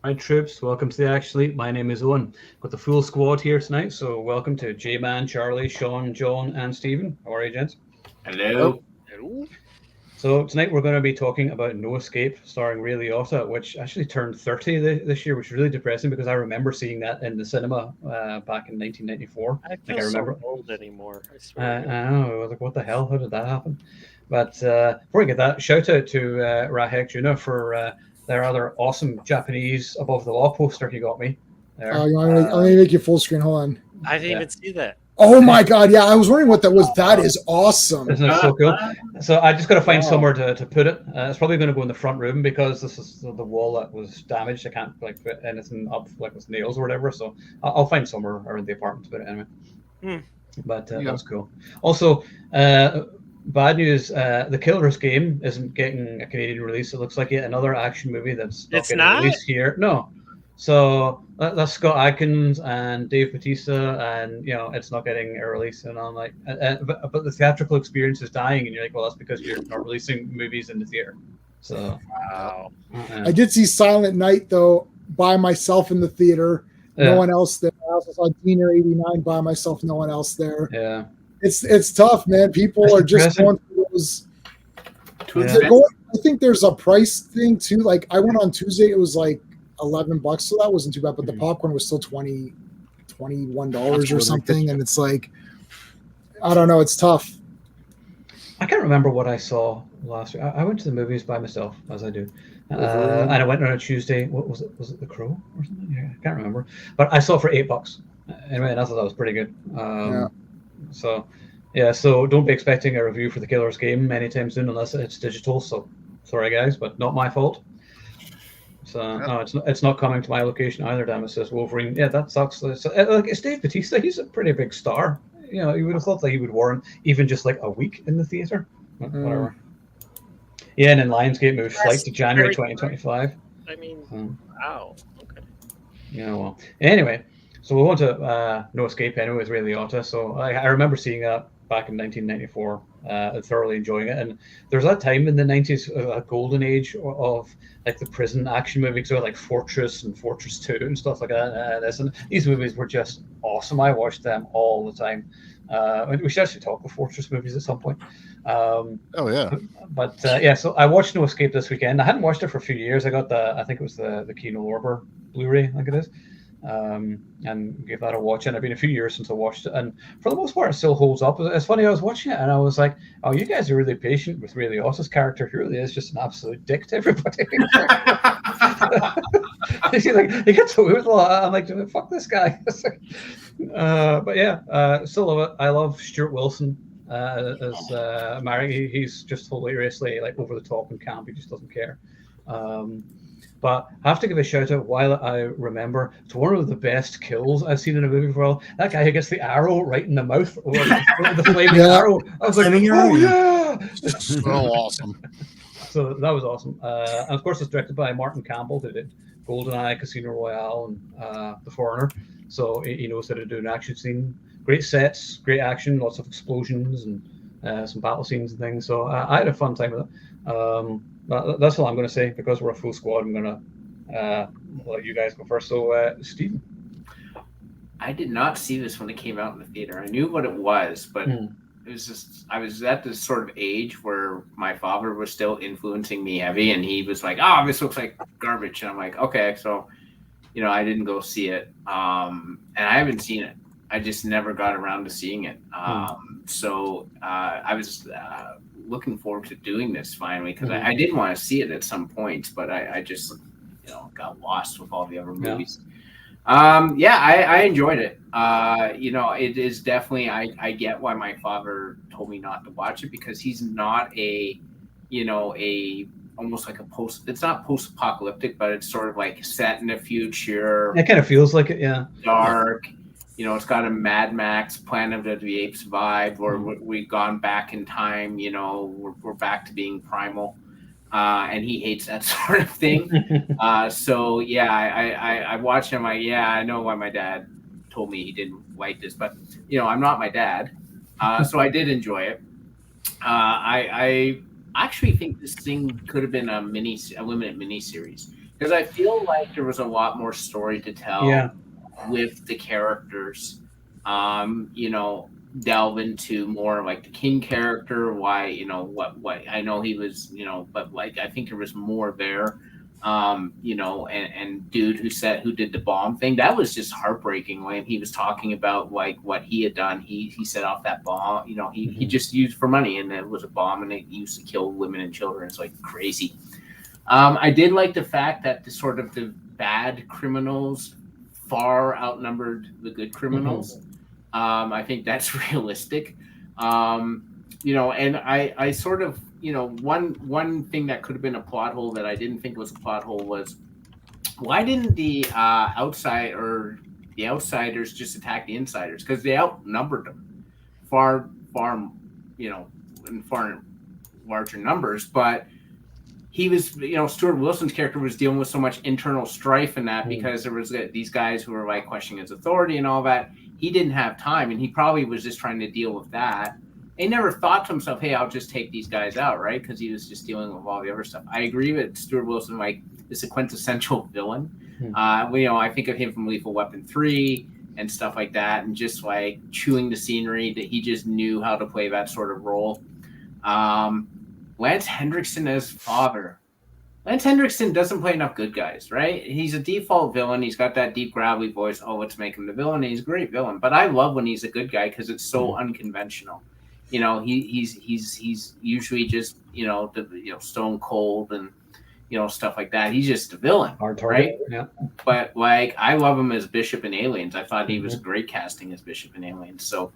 Hi, troops. Welcome to the Actually. My name is Owen. Got the full squad here tonight. So, welcome to J Man, Charlie, Sean, John, and Stephen. How are you, gents? Oh, Hello. hello. So, tonight we're going to be talking about No Escape, starring Ray Liotta, which actually turned 30 this year, which is really depressing because I remember seeing that in the cinema back in 1994. I Like, feel I so remember, old anymore. I swear to I God. know, I was like, what the hell? How did that happen? But before we get that, shout out to Rahek Juna for their other awesome Japanese above the law poster he got me there. Let me make you full screen. Hold on. I didn't Yeah. even see that. Oh my god, yeah, I was wondering what that was. That is awesome. Isn't it so cool? So I just got to find Wow. somewhere to put it. It's probably going to go in the front room because this is the wall that was damaged. I can't like put anything up like with nails or whatever. So I'll find somewhere around the apartment to put it anyway. Hmm. But Yeah. that's cool. Also, bad news: the Killer's Game isn't getting a Canadian release. It looks like yet another action movie that's not It's getting not? released here. No. So that's Scott Adkins and Dave Bautista, and it's not getting a release. And I'm like, but the theatrical experience is dying, and you're like, well, that's because you're not releasing movies in the theater. So Wow. I did see Silent Night though by myself in the theater. No yeah, one else there. I also saw Diener '89 by myself. No one else there. yeah, It's tough, man. People it's are just depressing. going through those. Too Yeah. They're expensive. going. I think there's a price thing too. Like I went on Tuesday. It was like $11, so that wasn't too bad. But the Mhm. popcorn was still $21 That's or ridiculous. something, and it's like I don't know. It's tough. I can't remember what I saw last week. I went to the movies by myself, as I do, Overrated. and I went on a Tuesday. What was it? Was it The Crow or something? Yeah, I can't remember. But I saw it for $8. Anyway, and I thought that was pretty good. Yeah. So, yeah. So don't be expecting a review for the Killer's Game anytime soon, unless it's digital. So, sorry guys, but not my fault. So no, it's not coming to my location either. Damn, it says Wolverine. Yeah, that sucks. So, like, it's Dave Bautista. He's a pretty big star. You would have thought that he would warrant even just like a week in the theater. Mm. Whatever. Yeah, and then Lionsgate moves flight That's to January very 2025. I mean, So, wow. Okay. yeah, well. Anyway, so we want to No Escape anyway with Ray Liotta. So I remember seeing that back in 1994 and thoroughly enjoying it. And there's that time in the 90s, a golden age of like the prison action movies, so like Fortress and Fortress 2 and stuff like that. And these movies were just awesome. I watched them all the time. We should actually talk about Fortress movies at some point. Um, Oh yeah. but yeah, so I watched No Escape this weekend. I hadn't watched it for a few years. I got I think it was the Kino Lorber Blu-ray, I think it is, and gave that a watch. And it's been a few years since I watched it, and for the most part, it still holds up. It's funny. I was watching it, and I was like, "Oh, you guys are really patient with Ray Liotta's character. He really is just an absolute dick to everybody." He's like, he gets away with a lot. I'm like, "Fuck this guy." But yeah, still love it. I love Stuart Wilson as Mary. He's just hilariously like over the top and camp. He just doesn't care. Um, but I have to give a shout out while I remember to one of the best kills I've seen in a movie for a while. That guy who gets the arrow right in the mouth, or the flaming Yeah. arrow. I was like, Flaming oh arrow, yeah! So awesome. So that was awesome. And of course, it's directed by Martin Campbell, who did GoldenEye, Casino Royale, and The Foreigner. So he knows how to do an action scene. Great sets, great action, lots of explosions and some battle scenes and things. So I had a fun time with it. That's all I'm going to say because we're a full squad. I'm going to let you guys go first. So, Stephen. I did not see this when it came out in the theater. I knew what it was, but Hmm. it was just I was at this sort of age where my father was still influencing me heavy, and he was like, "Oh, this looks like garbage," and I'm like, "Okay." So, I didn't go see it, and I haven't seen it. I just never got around to seeing it. So I was looking forward to doing this finally because I did want to see it at some point, but I just got lost with all the other Yeah. movies. Yeah, I enjoyed it. It is definitely I get why my father told me not to watch it because he's not a almost like a it's not post-apocalyptic, but it's sort of like set in the future, It kind of feels like it, yeah. dark. It's got a Mad Max, Planet of the Apes vibe, where we've gone back in time. We're back to being primal, and he hates that sort of thing. So yeah, I watched him. I know why my dad told me he didn't like this, but I'm not my dad, so I did enjoy it. I actually think this thing could have been a limited mini series because I feel like there was a lot more story to tell Yeah. with the characters. You know, delve into more like the King character, why, you know, what I know he was, you know, but like I think there was more there. You know, and dude who did the bomb thing, that was just heartbreaking when he was talking about like what he had done. He set off that bomb, you know, he just used for money, and it was a bomb, and it used to kill women and children. It's like crazy. I did like the fact that the sort of the bad criminals far outnumbered the good criminals. I think that's realistic. You know, and I sort of, you know, one thing that could have been a plot hole that I didn't think was a plot hole was, why didn't the outsiders just attack the insiders? Because they outnumbered them far, you know, in far larger numbers. But he was, you know, Stuart Wilson's character was dealing with so much internal strife in that, because there was these guys who were like questioning his authority and all that. He didn't have time, and he probably was just trying to deal with that. He never thought to himself, hey, I'll just take these guys out, right? Because he was just dealing with all the other stuff. I agree with Stuart Wilson, like, is a quintessential villain. You know, I think of him from Lethal Weapon 3 and stuff like that, and just like chewing the scenery, that he just knew how to play that sort of role. Lance Henriksen as father. Lance Henriksen doesn't play enough good guys, right? He's a default villain. He's got that deep, gravelly voice. Oh, let's make him the villain. And he's a great villain. But I love when he's a good guy because it's so unconventional. You know, he's usually just, you know, stone cold and, you know, stuff like that. He's just a villain, right? Yeah. But like, I love him as Bishop in Aliens. I thought he was great casting as Bishop in Aliens. So,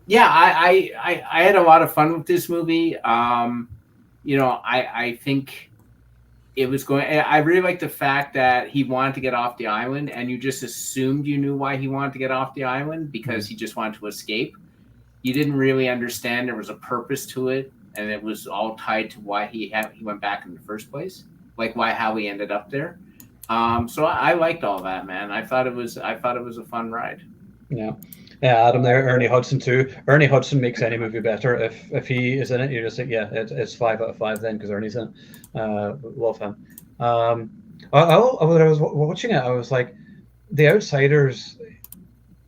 yeah, I had a lot of fun with this movie. You know, I think it was going. I really like the fact that he wanted to get off the island, and you just assumed you knew why he wanted to get off the island, because he just wanted to escape. You didn't really understand there was a purpose to it, and it was all tied to why he went back in the first place, like how he ended up there. So I liked all that, man. I thought it was a fun ride. Yeah. Yeah, Adam there, Ernie Hudson too. Ernie Hudson makes any movie better. If he is in it, you just think, yeah, it's 5 out of 5 then, because Ernie's in it. Love him. When I was watching it, I was like, The Outsiders.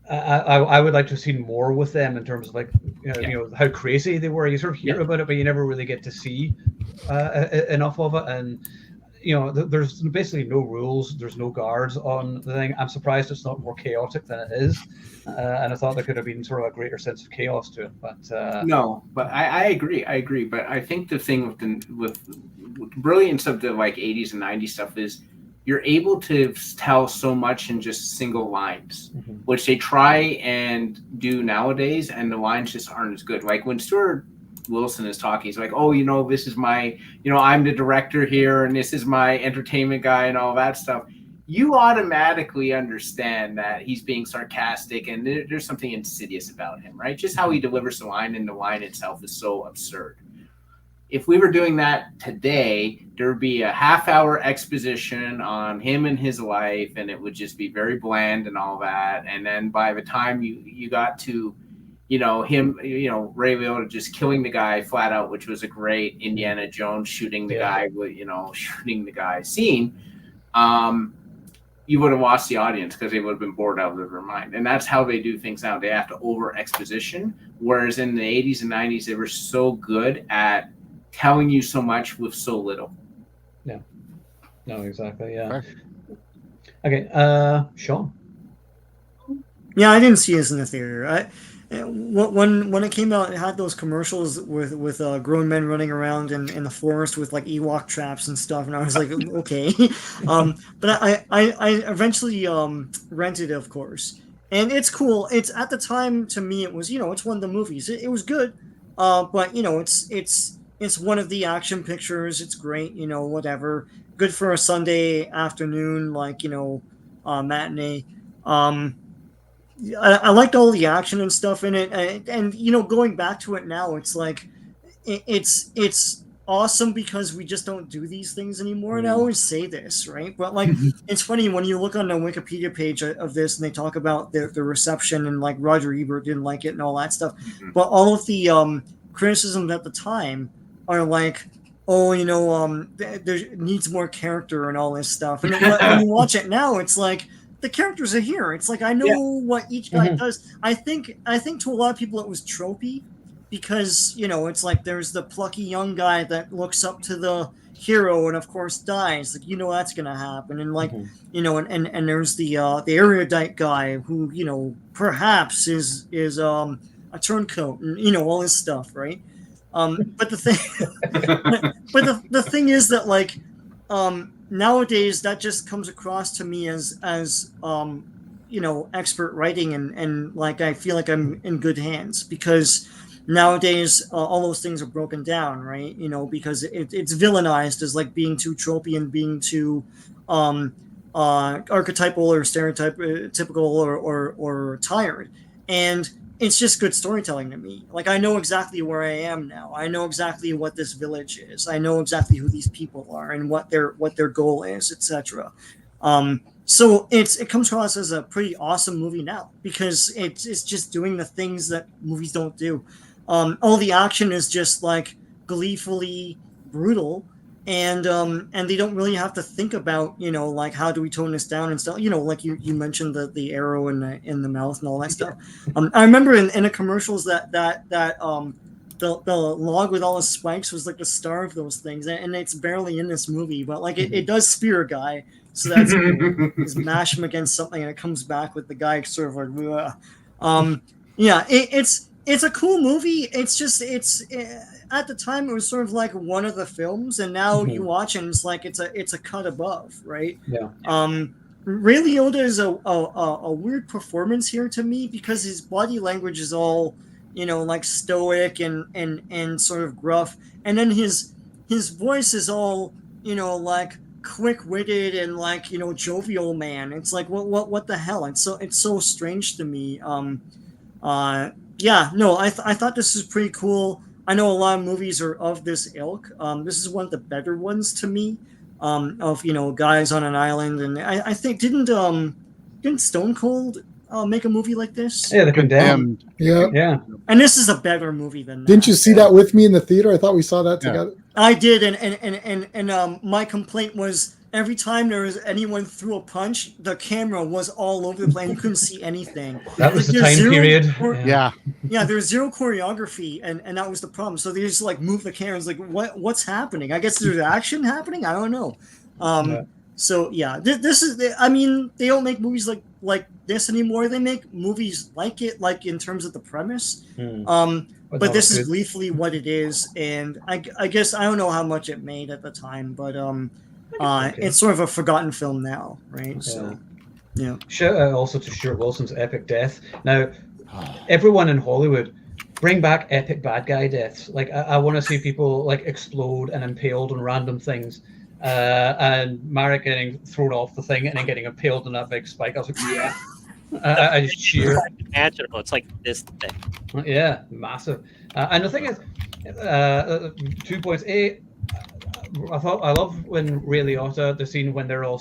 I would like to have seen more with them in terms of like, you know, how crazy they were. You sort of hear about it, but you never really get to see enough of it. And you know, there's basically no rules. There's no guards on the thing. I'm surprised it's not more chaotic than it is. And I thought there could have been sort of a greater sense of chaos to it. But no, but I agree. But I think the thing with the brilliance of the like 80s and 90s stuff is you're able to tell so much in just single lines, which they try and do nowadays, and the lines just aren't as good. Like when Stuart Wilson is talking, he's like, oh, you know, this is my, you know, I'm the director here, and this is my entertainment guy and all that stuff. You automatically understand that he's being sarcastic, and there's something insidious about him, right? Just how he delivers the line, and the line itself is so absurd. If we were doing that today, there would be a half-hour exposition on him and his life, and it would just be very bland and all that. And then by the time you got to, you know, him, you know, Ray Liotta just killing the guy flat out, which was a great Indiana Jones shooting the guy scene, you would have lost the audience because they would have been bored out of their mind. And that's how they do things now. They have to over exposition. Whereas in the 80s and 90s, they were so good at telling you so much with so little. Yeah. No, exactly. Yeah. Okay. Sean. Yeah, I didn't see this in the theater. When it came out, it had those commercials with grown men running around in the forest with like Ewok traps and stuff, and I was like, okay. But I eventually rented it, of course, and it's cool. It's at the time to me it was, you know, it's one of the movies. It was good, but you know, it's one of the action pictures. It's great, you know, whatever. Good for a Sunday afternoon, like, you know, matinee. I liked all the action and stuff in it, and you know, going back to it now, it's like it's awesome because we just don't do these things anymore. And I always say this, right? But like, it's funny when you look on the Wikipedia page of this, and they talk about the reception, and like Roger Ebert didn't like it and all that stuff. But all of the criticisms at the time are like, oh, there needs more character and all this stuff. And when you watch it now, it's like the characters are here. It's like I know what each guy does. I think to a lot of people it was tropey because it's like there's the plucky young guy that looks up to the hero and of course dies. Like that's gonna happen. And like and there's the erudite guy who perhaps is a turncoat and all this stuff, right? But the thing, the thing is that like nowadays that just comes across to me as expert writing and like I feel like I'm in good hands because nowadays all those things are broken down, right? Because it's villainized as like being too tropey and being too archetypal or stereotypical or tired, and it's just good storytelling to me. Like I know exactly where I am now. I know exactly what this village is. I know exactly who these people are and what their goal is, etc. So it comes across as a pretty awesome movie now because it's just doing the things that movies don't do. All the action is just like gleefully brutal, and they don't really have to think about like how do we tone this down and stuff. Like you mentioned the arrow in the mouth and all that stuff. I remember in the commercials that the log with all the spikes was like the star of those things, and it's barely in this movie, but like it does spear a guy, so that's cool. Just mash him against something and it comes back with the guy sort of like it's a cool movie. It's just at the time it was sort of like one of the films, and now you watch it and it's like it's a cut above, right? Yeah. Ray Liotta is a weird performance here to me because his body language is all like stoic and sort of gruff, and then his voice is all like quick-witted and like jovial man. It's like what the hell? It's so strange to me. I thought this is pretty cool. I know a lot of movies are of this ilk. This is one of the better ones to me, of guys on an island, and I think didn't Stone Cold make a movie like this? Yeah, The Condemned. Yeah. And this is a better movie than that. Didn't you see that with me in the theater? I thought we saw that together. I did, and my complaint was every time there was anyone threw a punch, the camera was all over the place. You couldn't see anything. That was the time period. There's zero choreography, and that was the problem. So they just like move the cameras. Like what's happening? I guess there's action happening. I don't know. So yeah, this is. I mean, they don't make movies like this anymore. They make movies like it, like in terms of the premise. But this is gleefully what it is, and I guess I don't know how much it made at the time, but it's sort of a forgotten film now, right? So, yeah. Shout out also to Stuart Wilson's epic death. Now, everyone in Hollywood, bring back epic bad guy deaths. Like I want to see people like explode and impaled on random things, and Marek getting thrown off the thing and then getting impaled on that big spike. I was like, yeah. I just cheer. Imaginable. It's like this thing. Yeah, massive. And the thing is, 2 points. I love when Ray Liotta, the scene when they're all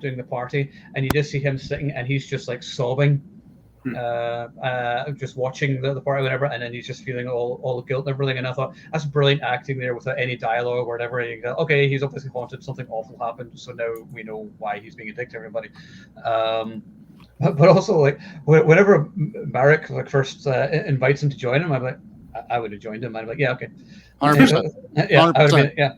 doing the party, and you just see him sitting and he's just like sobbing, just watching the party, whatever, and then he's just feeling all the guilt and everything. And I thought that's brilliant acting there without any dialogue or whatever. And you go, okay, he's obviously haunted. Something awful happened, so now we know why he's being a dick to everybody. But also, like, whenever Marek like first invites him to join him, I'm like, I would have joined him. I'm like, yeah, okay. 100%. Yeah, 100%. I would have been, yeah.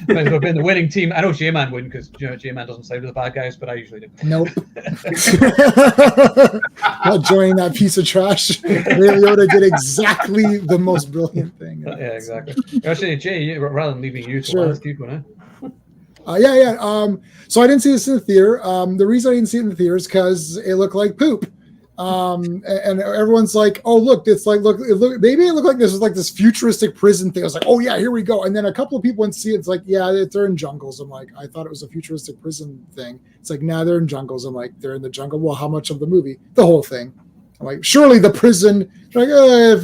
Might have been the winning team. I know J-Man wouldn't because J-Man doesn't side with the bad guys, but I usually do. Nope. Not joining that piece of trash. Ray Liotta did exactly the most brilliant thing. Yeah, exactly. Actually, Jay, rather than leaving you, sure. Let's keep going. So I didn't see this in the theater. The reason I didn't see it in the theater is because it looked like poop. And everyone's like, "Oh, look! It's like look. Maybe it looked like this was like this futuristic prison thing." I was like, "Oh yeah, here we go." And then a couple of people went to see it. It's like, "Yeah, they're in jungles." I'm like, "I thought it was a futuristic prison thing." It's like, "Nah, they're in jungles." I'm like, "They're in the jungle." Well, how much of the movie? The whole thing. I'm like, surely the prison. Like,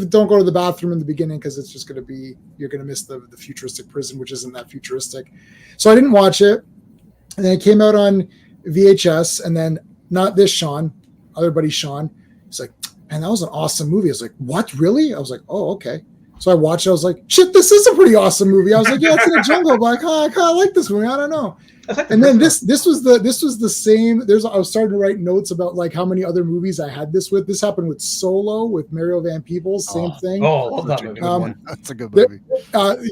don't go to the bathroom in the beginning because it's just going to be you're going to miss the futuristic prison, which isn't that futuristic. So I didn't watch it. And then it came out on VHS, and then not this Sean, other buddy Sean. He's like, "Man, that was an awesome movie." I was like, "What, really?" I was like, "Oh, okay." So I watched it. I was like, shit, this is a pretty awesome movie. I was like, yeah, it's in a jungle, but I kind of like this movie. I don't know. And then this was the same. I was starting to write notes about like how many other movies I had this with. This happened with Solo with Mario Van Peebles, same thing. Oh, love that movie. That's a good movie.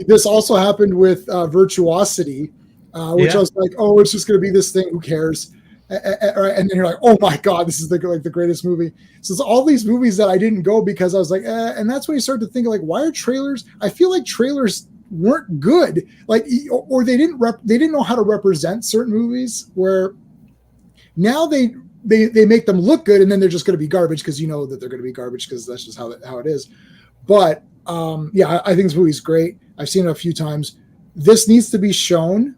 This also happened with Virtuosity, which I was like, oh, it's just going to be this thing. Who cares? And then you're like, oh my god, this is the greatest movie. So it's all these movies that I didn't go because I was like, and that's when you start to think like, why are trailers? I feel like trailers weren't good, like, or they didn't know how to represent certain movies. Where now they make them look good, and then they're just going to be garbage because you know that they're going to be garbage because that's just how it is. But I think this movie's great. I've seen it a few times. This needs to be shown.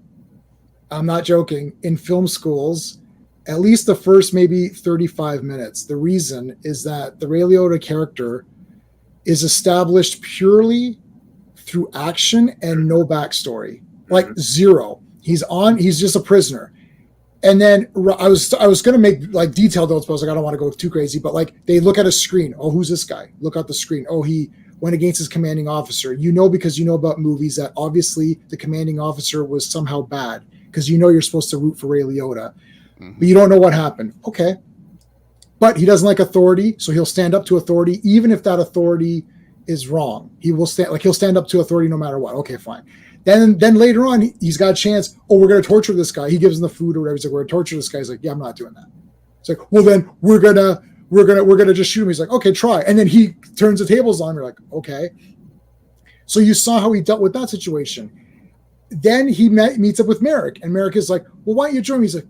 I'm not joking. In film schools. At least the first maybe 35 minutes. The reason is that the Ray Liotta character is established purely through action and no backstory, like zero. He's just a prisoner. And then I was going to make like detailed notes, but I was like, I don't want to go too crazy. But like they look at a screen. Oh, who's this guy? Look at the screen. Oh, he went against his commanding officer. You know, because you know about movies that obviously the commanding officer was somehow bad because you know you're supposed to root for Ray Liotta. But you don't know what happened. Okay. But he doesn't like authority, so he'll stand up to authority, even if that authority is wrong. He'll stand up to authority no matter what. Okay, fine. Then later on, he's got a chance. Oh, we're going to torture this guy. He gives him the food or whatever. He's like, we're going to torture this guy. He's like, yeah, I'm not doing that. It's like, well, then we're gonna just shoot him. He's like, okay, try. And then he turns the tables on. You're like, okay. So you saw how he dealt with that situation. Then he meets up with Merrick, and Merrick is like, well, why don't you join me? He's like,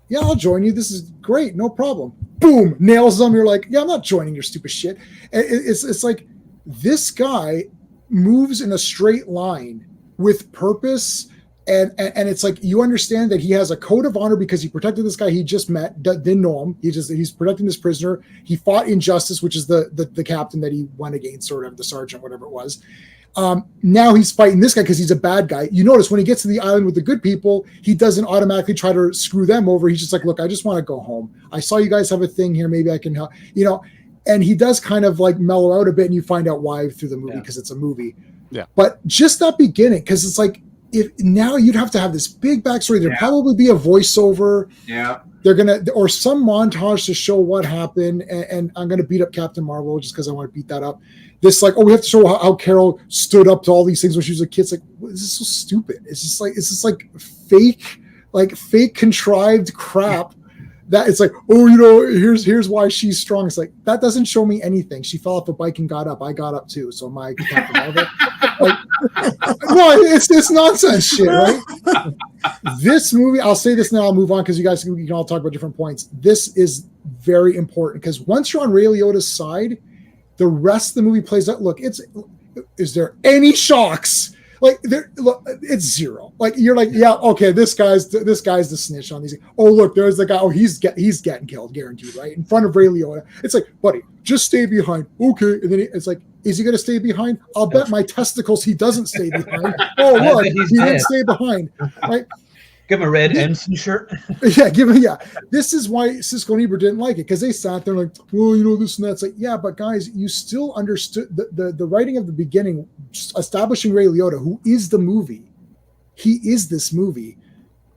yeah, I'll join you. This is great. No problem. Boom. Nails them. You're like, yeah, I'm not joining your stupid shit. It's like this guy moves in a straight line with purpose. And it's like you understand that he has a code of honor because he protected this guy he just met, didn't know him. He's protecting this prisoner. He fought injustice, which is the captain that he went against, sort of the sergeant, whatever it was. Now he's fighting this guy because he's a bad guy. You notice when he gets to the island with the good people, he doesn't automatically try to screw them over. He's just like, look, I just want to go home. I saw you guys have a thing here. Maybe I can help, and he does kind of like mellow out a bit, and you find out why through the movie because it's a movie. Yeah. But just that beginning, because it's like, if now you'd have to have this big backstory. There'd probably be a voiceover. Yeah. They're or some montage to show what happened. And I'm gonna beat up Captain Marvel just because I want to beat that up. This like, we have to show how Carol stood up to all these things when she was a kid. It's like, this is so stupid. It's just like fake contrived crap. That it's like, oh, here's why she's strong. It's like, that doesn't show me anything. She fell off a bike and got up. I got up too. So my Captain Marvel. No, it's nonsense shit, right? This movie, I'll say this now, I'll move on because you guys can all talk about different points. This is very important because once you're on Ray Liotta's side, the rest of the movie plays out. Look, is there any shocks? Like it's zero. Like you're like, yeah, okay, this guy's the snitch on these. Oh, look, there's the guy. Oh, he's getting killed, guaranteed, right in front of Ray Liotta. It's like, buddy, just stay behind. Okay, and then it's like, is he going to stay behind? I'll bet my testicles he doesn't stay behind. Oh, look, he didn't stay behind. Right? Give him a red ensign shirt. Yeah. This is why Siskel and Ebert didn't like it because they sat there like, well, this and that. It's like, yeah, but guys, you still understood the writing of the beginning, establishing Ray Liotta, who is the movie. He is this movie,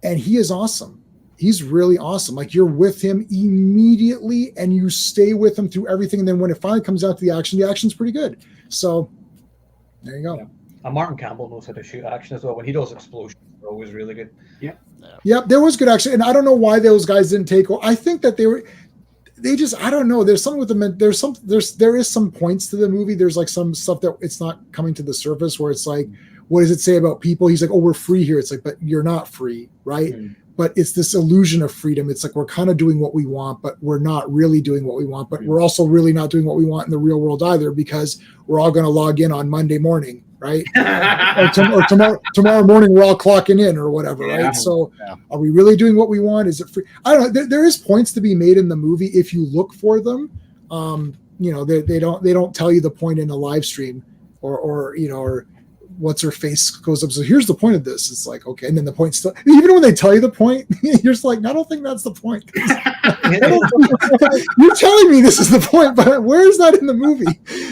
and he is awesome. He's really awesome. Like you're with him immediately, and you stay with him through everything. And then when it finally comes out to the action's pretty good. So there you go. Yeah. And Martin Campbell knows how to shoot action as well. When he does explosions, they're always really good. Yeah, there was good action, and I don't know why those guys didn't take. I think that I don't know. There's something with them. There is some points to the movie. There's like some stuff that it's not coming to the surface where it's like, what does it say about people? He's like, oh, we're free here. It's like, but you're not free, right? Mm-hmm. But it's this illusion of freedom. It's like we're kind of doing what we want, but we're not really doing what we want. But we're also really not doing what we want in the real world either because we're all going to log in on Monday morning, right? or tomorrow morning we're all clocking in or whatever, right? So are we really doing what we want? Is it free? I don't know. There is points to be made in the movie if you look for them. They don't tell you the point in a live stream or what's her face goes up. So here's the point of this. It's like, okay. And then the point still, even when they tell you the point, you're just like, I don't think that's the point. You're telling me this is the point, but where is that in the movie?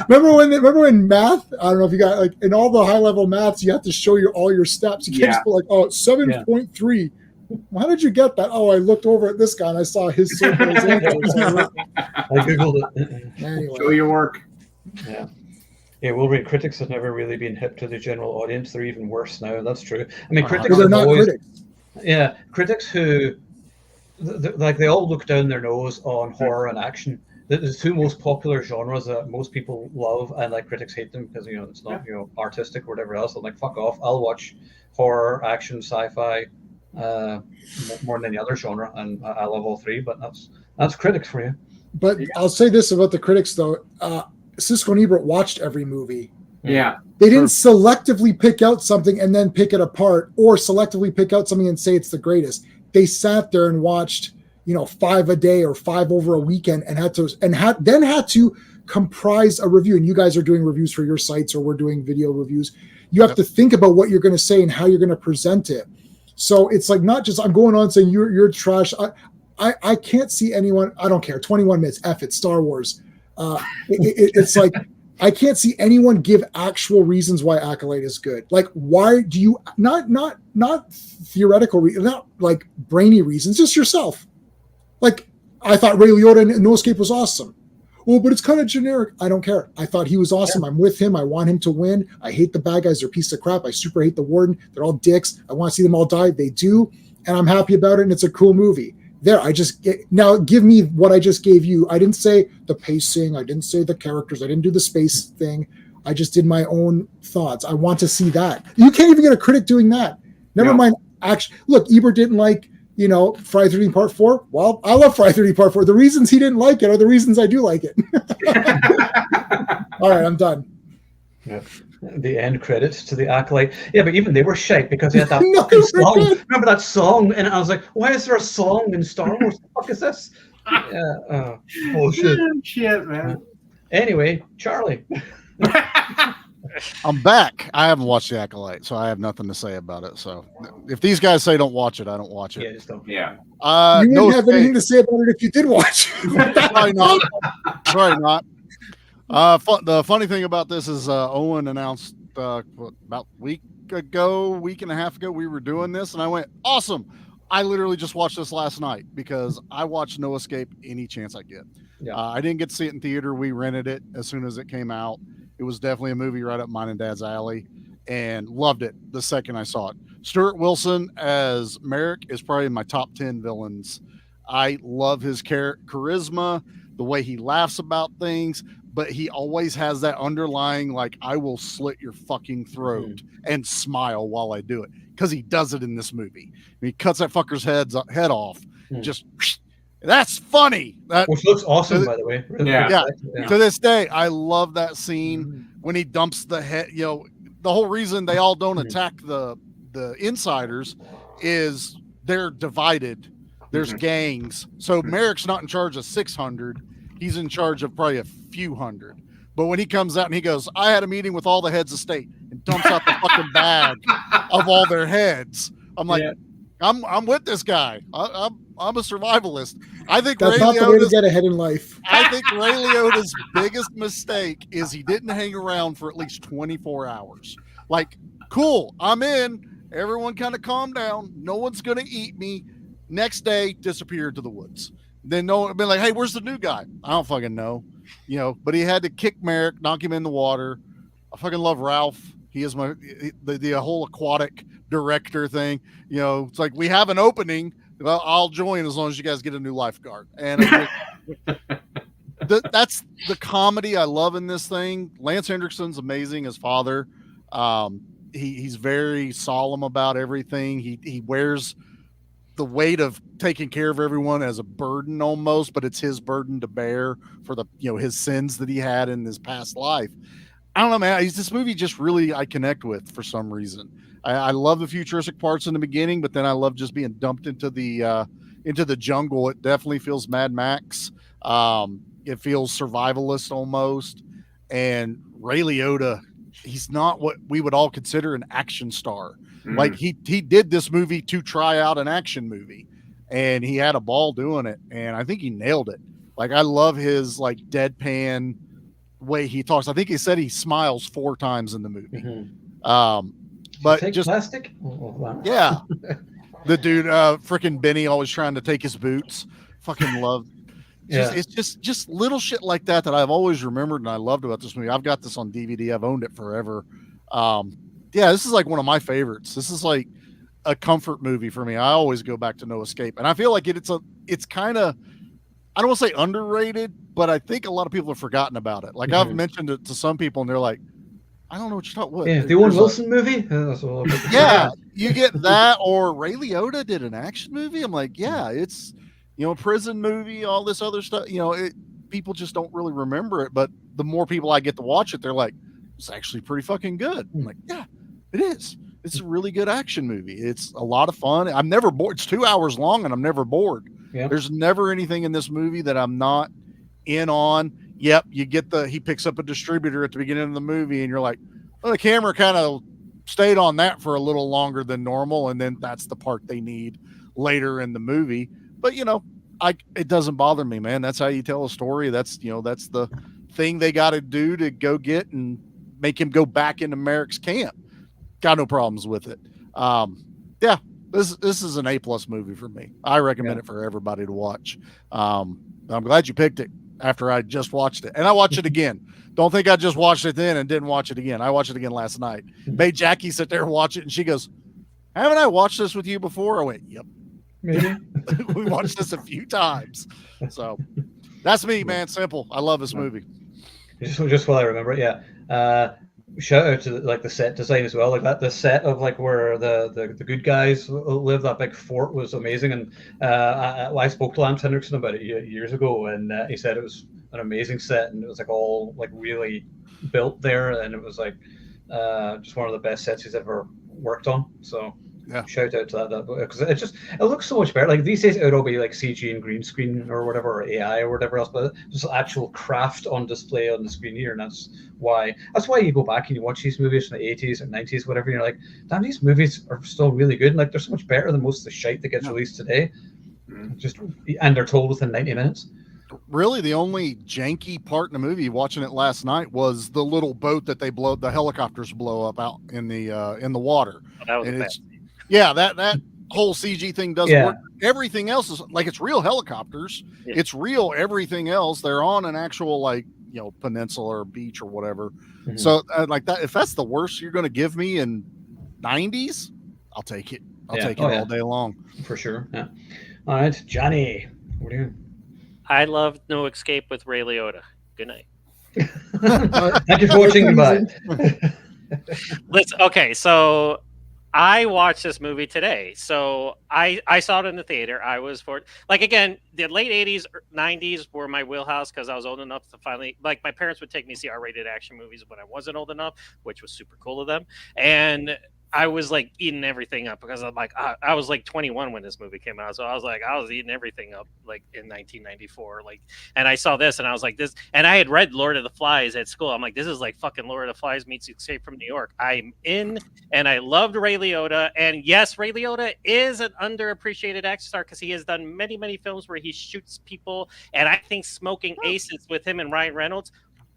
Remember when math? I don't know if you got like in all the high level maths, you have to show all your steps. You can't just put like 7.3. How did you get that? Oh, I looked over at this guy and I saw his circles. I googled it. Anyway. Show your work. Yeah. Yeah, Wolverine critics have never really been hip to the general audience. They're even worse now. That's true. I mean, critics they're not always, critics. Yeah, critics who like they all look down their nose on horror and action. The two most popular genres that most people love, and like critics hate them because it's not artistic or whatever else. I'm like, fuck off. I'll watch horror, action, sci-fi more than any other genre, and I love all three. But that's critics for you. But I'll say this about the critics though. Siskel and Ebert watched every movie. Yeah. They didn't selectively pick out something and then pick it apart, or selectively pick out something and say it's the greatest. They sat there and watched, 5 a day or 5 over a weekend, and had to comprise a review. And you guys are doing reviews for your sites, or we're doing video reviews. You have to think about what you're going to say and how you're going to present it. So it's like not just I'm going on saying you're trash. I can't see anyone. I don't care. 21 minutes. F it. Star Wars. It's like I can't see anyone give actual reasons why Acolyte is good. Like, why do you not theoretical reasons, not like brainy reasons, just yourself. Like, I thought Ray Liotta in No Escape was awesome. Oh, but it's kind of generic. I don't care. I thought he was awesome. Yeah. I'm with him. I want him to win. I hate the bad guys. They're a piece of crap. I super hate the Warden. They're all dicks. I want to see them all die. They do, and I'm happy about it. And it's a cool movie. There, now give me what I just gave you. I didn't say the pacing. I didn't say the characters. I didn't do the space thing. I just did my own thoughts. I want to see that. You can't even get a critic doing that. Never mind. Actually, look, Ebert didn't like, Friday 13 Part 4. Well, I love Friday 13 Part 4. The reasons he didn't like it are the reasons I do like it. All right, I'm done. Yeah. The end credits to the Acolyte. Yeah, but even they were shite because they had that No, fucking song. Remember that song? And I was like, why is there a song in Star Wars? What the fuck is this? Yeah, bullshit. Shit, man. Anyway, Charlie. I'm back. I haven't watched the Acolyte, so I have nothing to say about it. So if these guys say don't watch it, I don't watch it. Yeah, just don't. Yeah. You wouldn't have anything to say about it if you did watch it. Probably not. Probably not. The funny thing about this is Owen announced about a week and a half ago we were doing this, and I went, awesome. I literally just watched this last night because I watch No Escape any chance I get. Yeah. I didn't get to see it in theater. We rented it as soon as it came out. It was definitely a movie right up mine and Dad's alley, and loved it the second I saw it. Stuart Wilson as Merrick is probably in my top 10 villains. I love his charisma, the way he laughs about things, but he always has that underlying, like, I will slit your fucking throat and smile while I do it, because he does it in this movie. He cuts that fucker's head off. Just, that's funny. Which looks awesome, by the way. Really yeah. To this day, I love that scene when he dumps the head. The whole reason they all don't attack the insiders is they're divided. There's gangs. So Merrick's not in charge of 600. He's in charge of probably a few hundred. But when he comes out and he goes, I had a meeting with all the heads of state, and dumps out the fucking bag of all their heads. I'm like, I'm with this guy. I'm a survivalist. I think that's not the way to get ahead in life. I think Ray Liotta's biggest mistake is he didn't hang around for at least 24 hours. Like, cool, I'm in. Everyone kind of calm down. No one's going to eat me. Next day, disappeared to the woods. Then no one would be like, hey, where's the new guy? I don't fucking know. But he had to kick Merrick, knock him in the water. I fucking love Ralph. He is the whole aquatic director thing. It's like, we have an opening. Well, I'll join as long as you guys get a new lifeguard. And that's the comedy I love in this thing. Lance Hendrickson's amazing as father. He's very solemn about everything. He wears the weight of taking care of everyone as a burden almost, but it's his burden to bear for the his sins that he had in his past life. I don't know, man. This movie just really I connect with for some reason. I love the futuristic parts in the beginning, but then I love just being dumped into the jungle. It definitely feels Mad Max. It feels survivalist almost. And Ray Liotta, he's not what we would all consider an action star. Like he did this movie to try out an action movie, and he had a ball doing it, and I think he nailed it. Like, I love his like deadpan way he talks. I think he said he smiles 4 times in the movie. But Take just plastic. Oh, wow. yeah, the dude, freaking Benny, always trying to take his boots. Fucking love. It's just little shit like that I've always remembered and I loved about this movie. I've got this on DVD. I've owned it forever. This is like one of my favorites. This is like a comfort movie for me. I always go back to No Escape, and I feel like it's kind of, I don't want to say underrated, but I think a lot of people have forgotten about it. Like I've mentioned it to some people, and they're like, "I don't know what you're talking about." Yeah, the Owen Wilson movie. Yeah, you get that, or Ray Liotta did an action movie. I'm like, yeah, it's a prison movie, all this other stuff. People just don't really remember it. But the more people I get to watch it, they're like, "It's actually pretty fucking good." I'm like, yeah, it is. It's a really good action movie. It's a lot of fun. I'm never bored. It's 2 hours long, and I'm never bored. Yeah. There's never anything in this movie that I'm not in on. Yep, you get he picks up a distributor at the beginning of the movie, and you're like, well, the camera kind of stayed on that for a little longer than normal, and then that's the part they need later in the movie. But it doesn't bother me, man. That's how you tell a story. That's that's the thing they got to do to go get and make him go back into Merrick's camp. Got no problems with it. This is an A+ movie for me. I recommend it for everybody to watch. I'm glad you picked it after I just watched it, and I watched it again. Don't think I just watched it then and didn't watch it again. I watched it again last night. Made Jackie sit there and watch it, and she goes, "Haven't I watched this with you before?" I went, "Yep." Maybe. We watched this a few times. So that's me, man. Simple. I love this movie. Just while I remember it, yeah. Shout out to the set design as well. Like the set of like where the good guys live, that big fort was amazing. And I spoke to Lance Henriksen about it years ago, and he said it was an amazing set, and it was like all like really built there, and it was like just one of the best sets he's ever worked on. So yeah, shout out to that because it looks so much better. Like these days, it would all be like CG and green screen or whatever, or AI or whatever else, but just actual craft on display on the screen here, and that's why you go back and you watch these movies from the 80s or 90s, whatever. And you're like, damn, these movies are still really good. And like they're so much better than most of the shite that gets released today. And they're told within 90 minutes. Really, the only janky part in the movie, watching it last night, was the little boat that the helicopters blow up out in the water. Oh, that was and bad. Yeah, that whole CG thing doesn't work. Everything else is like, it's real helicopters. Yeah. It's real everything else. They're on an actual peninsula or beach or whatever. Mm-hmm. So like that, if that's the worst you're going to give me in 90s, I'll take it. I'll take it all day long. For sure. Yeah. All right, Johnny, what are you? I loved No Escape with Ray Liotta. Good night. Thank you for watching. Goodbye. Listen, okay, so I watched this movie today. So I saw it in the theater. I was again, the late 80s, 90s were my wheelhouse because I was old enough to finally, my parents would take me to see R-rated action movies when I wasn't old enough, which was super cool of them. And I was like eating everything up because I'm like, I was like 21 when this movie came out. So I was eating everything up like in 1994. And I saw this and I was like this, and I had read Lord of the Flies at school. I'm like, this is like fucking Lord of the Flies meets Escape from New York. I'm in, and I loved Ray Liotta. And yes, Ray Liotta is an underappreciated action star because he has done many, many films where he shoots people. And I think Smoking Aces with him and Ryan Reynolds,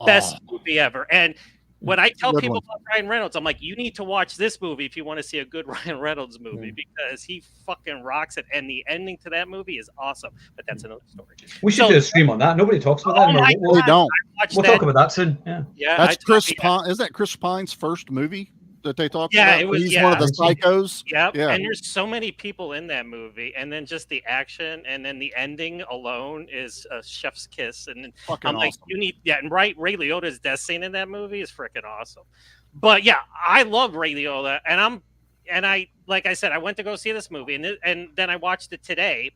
best movie ever. And when I tell people about Ryan Reynolds, I'm like, you need to watch this movie if you want to see a good Ryan Reynolds movie because he fucking rocks it. And the ending to that movie is awesome. But that's another story. We should do a stream on that. Nobody talks about that. We don't. We'll talk about that soon. Yeah. That's Chris Pine. Is that Chris Pine's first movie that they talked about? It was. He's one of the psychos. Yep. Yeah. And there's so many people in that movie, and then just the action, and then the ending alone is a chef's kiss. And fucking I'm like, awesome. you need, and Ray Liotta's death scene in that movie is freaking awesome. But yeah, I love Ray Liotta, and I like I said, I went to go see this movie, and then I watched it today,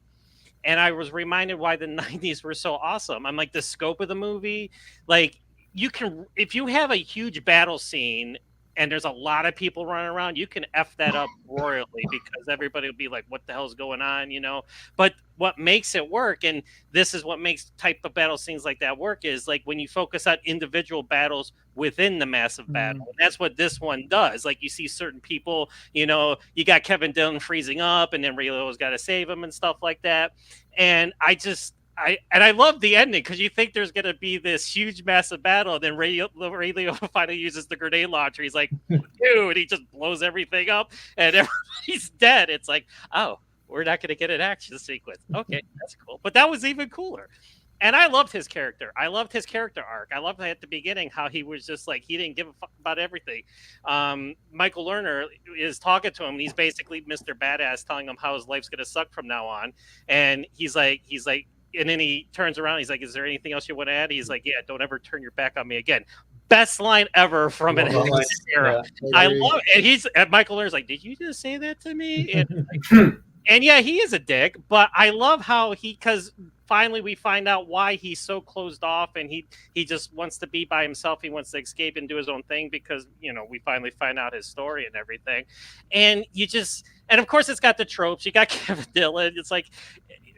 and I was reminded why the 90s were so awesome. I'm like, the scope of the movie, like you can, if you have a huge battle scene and there's a lot of people running around, you can F that up royally because everybody will be like, what the hell's going on, you know? But what makes it work, and this is what makes type of battle scenes like that work, is like when you focus on individual battles within the massive battle. And that's what this one does. Like you see certain people, you know, you got Kevin Dillon freezing up, and then Ray Liotta's got to save him and stuff like that. And I love the ending because you think there's going to be this huge, massive battle. And then Ray Liotta finally uses the grenade launcher. He's like, dude, he just blows everything up and everybody's dead. It's like, oh, we're not going to get an action sequence. Okay, that's cool. But that was even cooler. And I loved his character. I loved his character arc. I loved at the beginning how he was just like, he didn't give a fuck about everything. Michael Lerner is talking to him, and he's basically Mr. Badass, telling him how his life's going to suck from now on. And he's like, and then he turns around. He's like, is there anything else you want to add? He's like, yeah, don't ever turn your back on me again. Best line ever from an era. Yeah, I love it. And Michael Lerner's like, did you just say that to me? And, and yeah, he is a dick, but I love how because finally we find out why he's so closed off, and he just wants to be by himself. He wants to escape and do his own thing because, you know, we finally find out his story and everything. And and of course it's got the tropes. You got Kevin Dillon. It's like,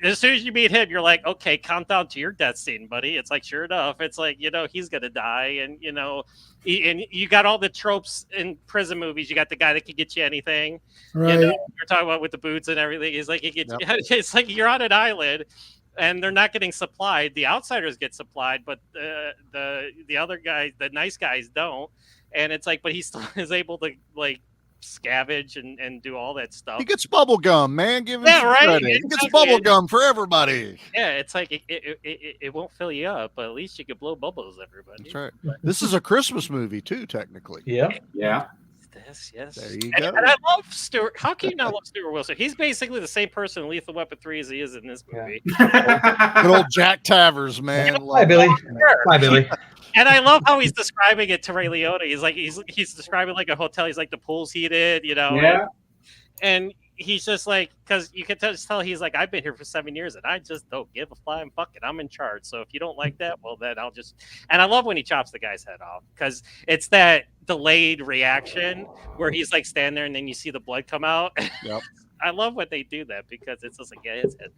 as soon as you meet him, you're like, okay, count down to your death scene, buddy. It's like, sure enough, it's like, you know, he's going to die. And, you know, and you got all the tropes in prison movies. You got the guy that can get you anything. Right. You know, you're talking about with the boots and everything. It's like, it's like you're on an island and they're not getting supplied. The outsiders get supplied, but the other guys, the nice guys don't. And it's like, but he still is able to like scavenge and do all that stuff. He gets bubble gum, man. Give him right. credit. He gets bubble gum for everybody. Yeah, it's like it won't fill you up, but at least you can blow bubbles, everybody. That's right. This is a Christmas movie too, technically. Yeah. Yes. There you go. And I love Stuart. How can you not love Stuart Wilson? He's basically the same person in Lethal Weapon 3 as he is in this movie. Good old Jack Tavers, man. Hi, Billy. Hi, Billy. And I love how he's describing it to Ray Liotta. He's like, he's describing like a hotel. He's like, the pool's heated, you know. Yeah. And he's just like, because you can just tell he's like, I've been here for 7 years and I just don't give a flying fuck it. I'm in charge. So if you don't like that, well, then I'll just. And I love when he chops the guy's head off because it's that delayed reaction where he's like standing there and then you see the blood come out. Yep. I love when they do that because it's just like, yeah, his head.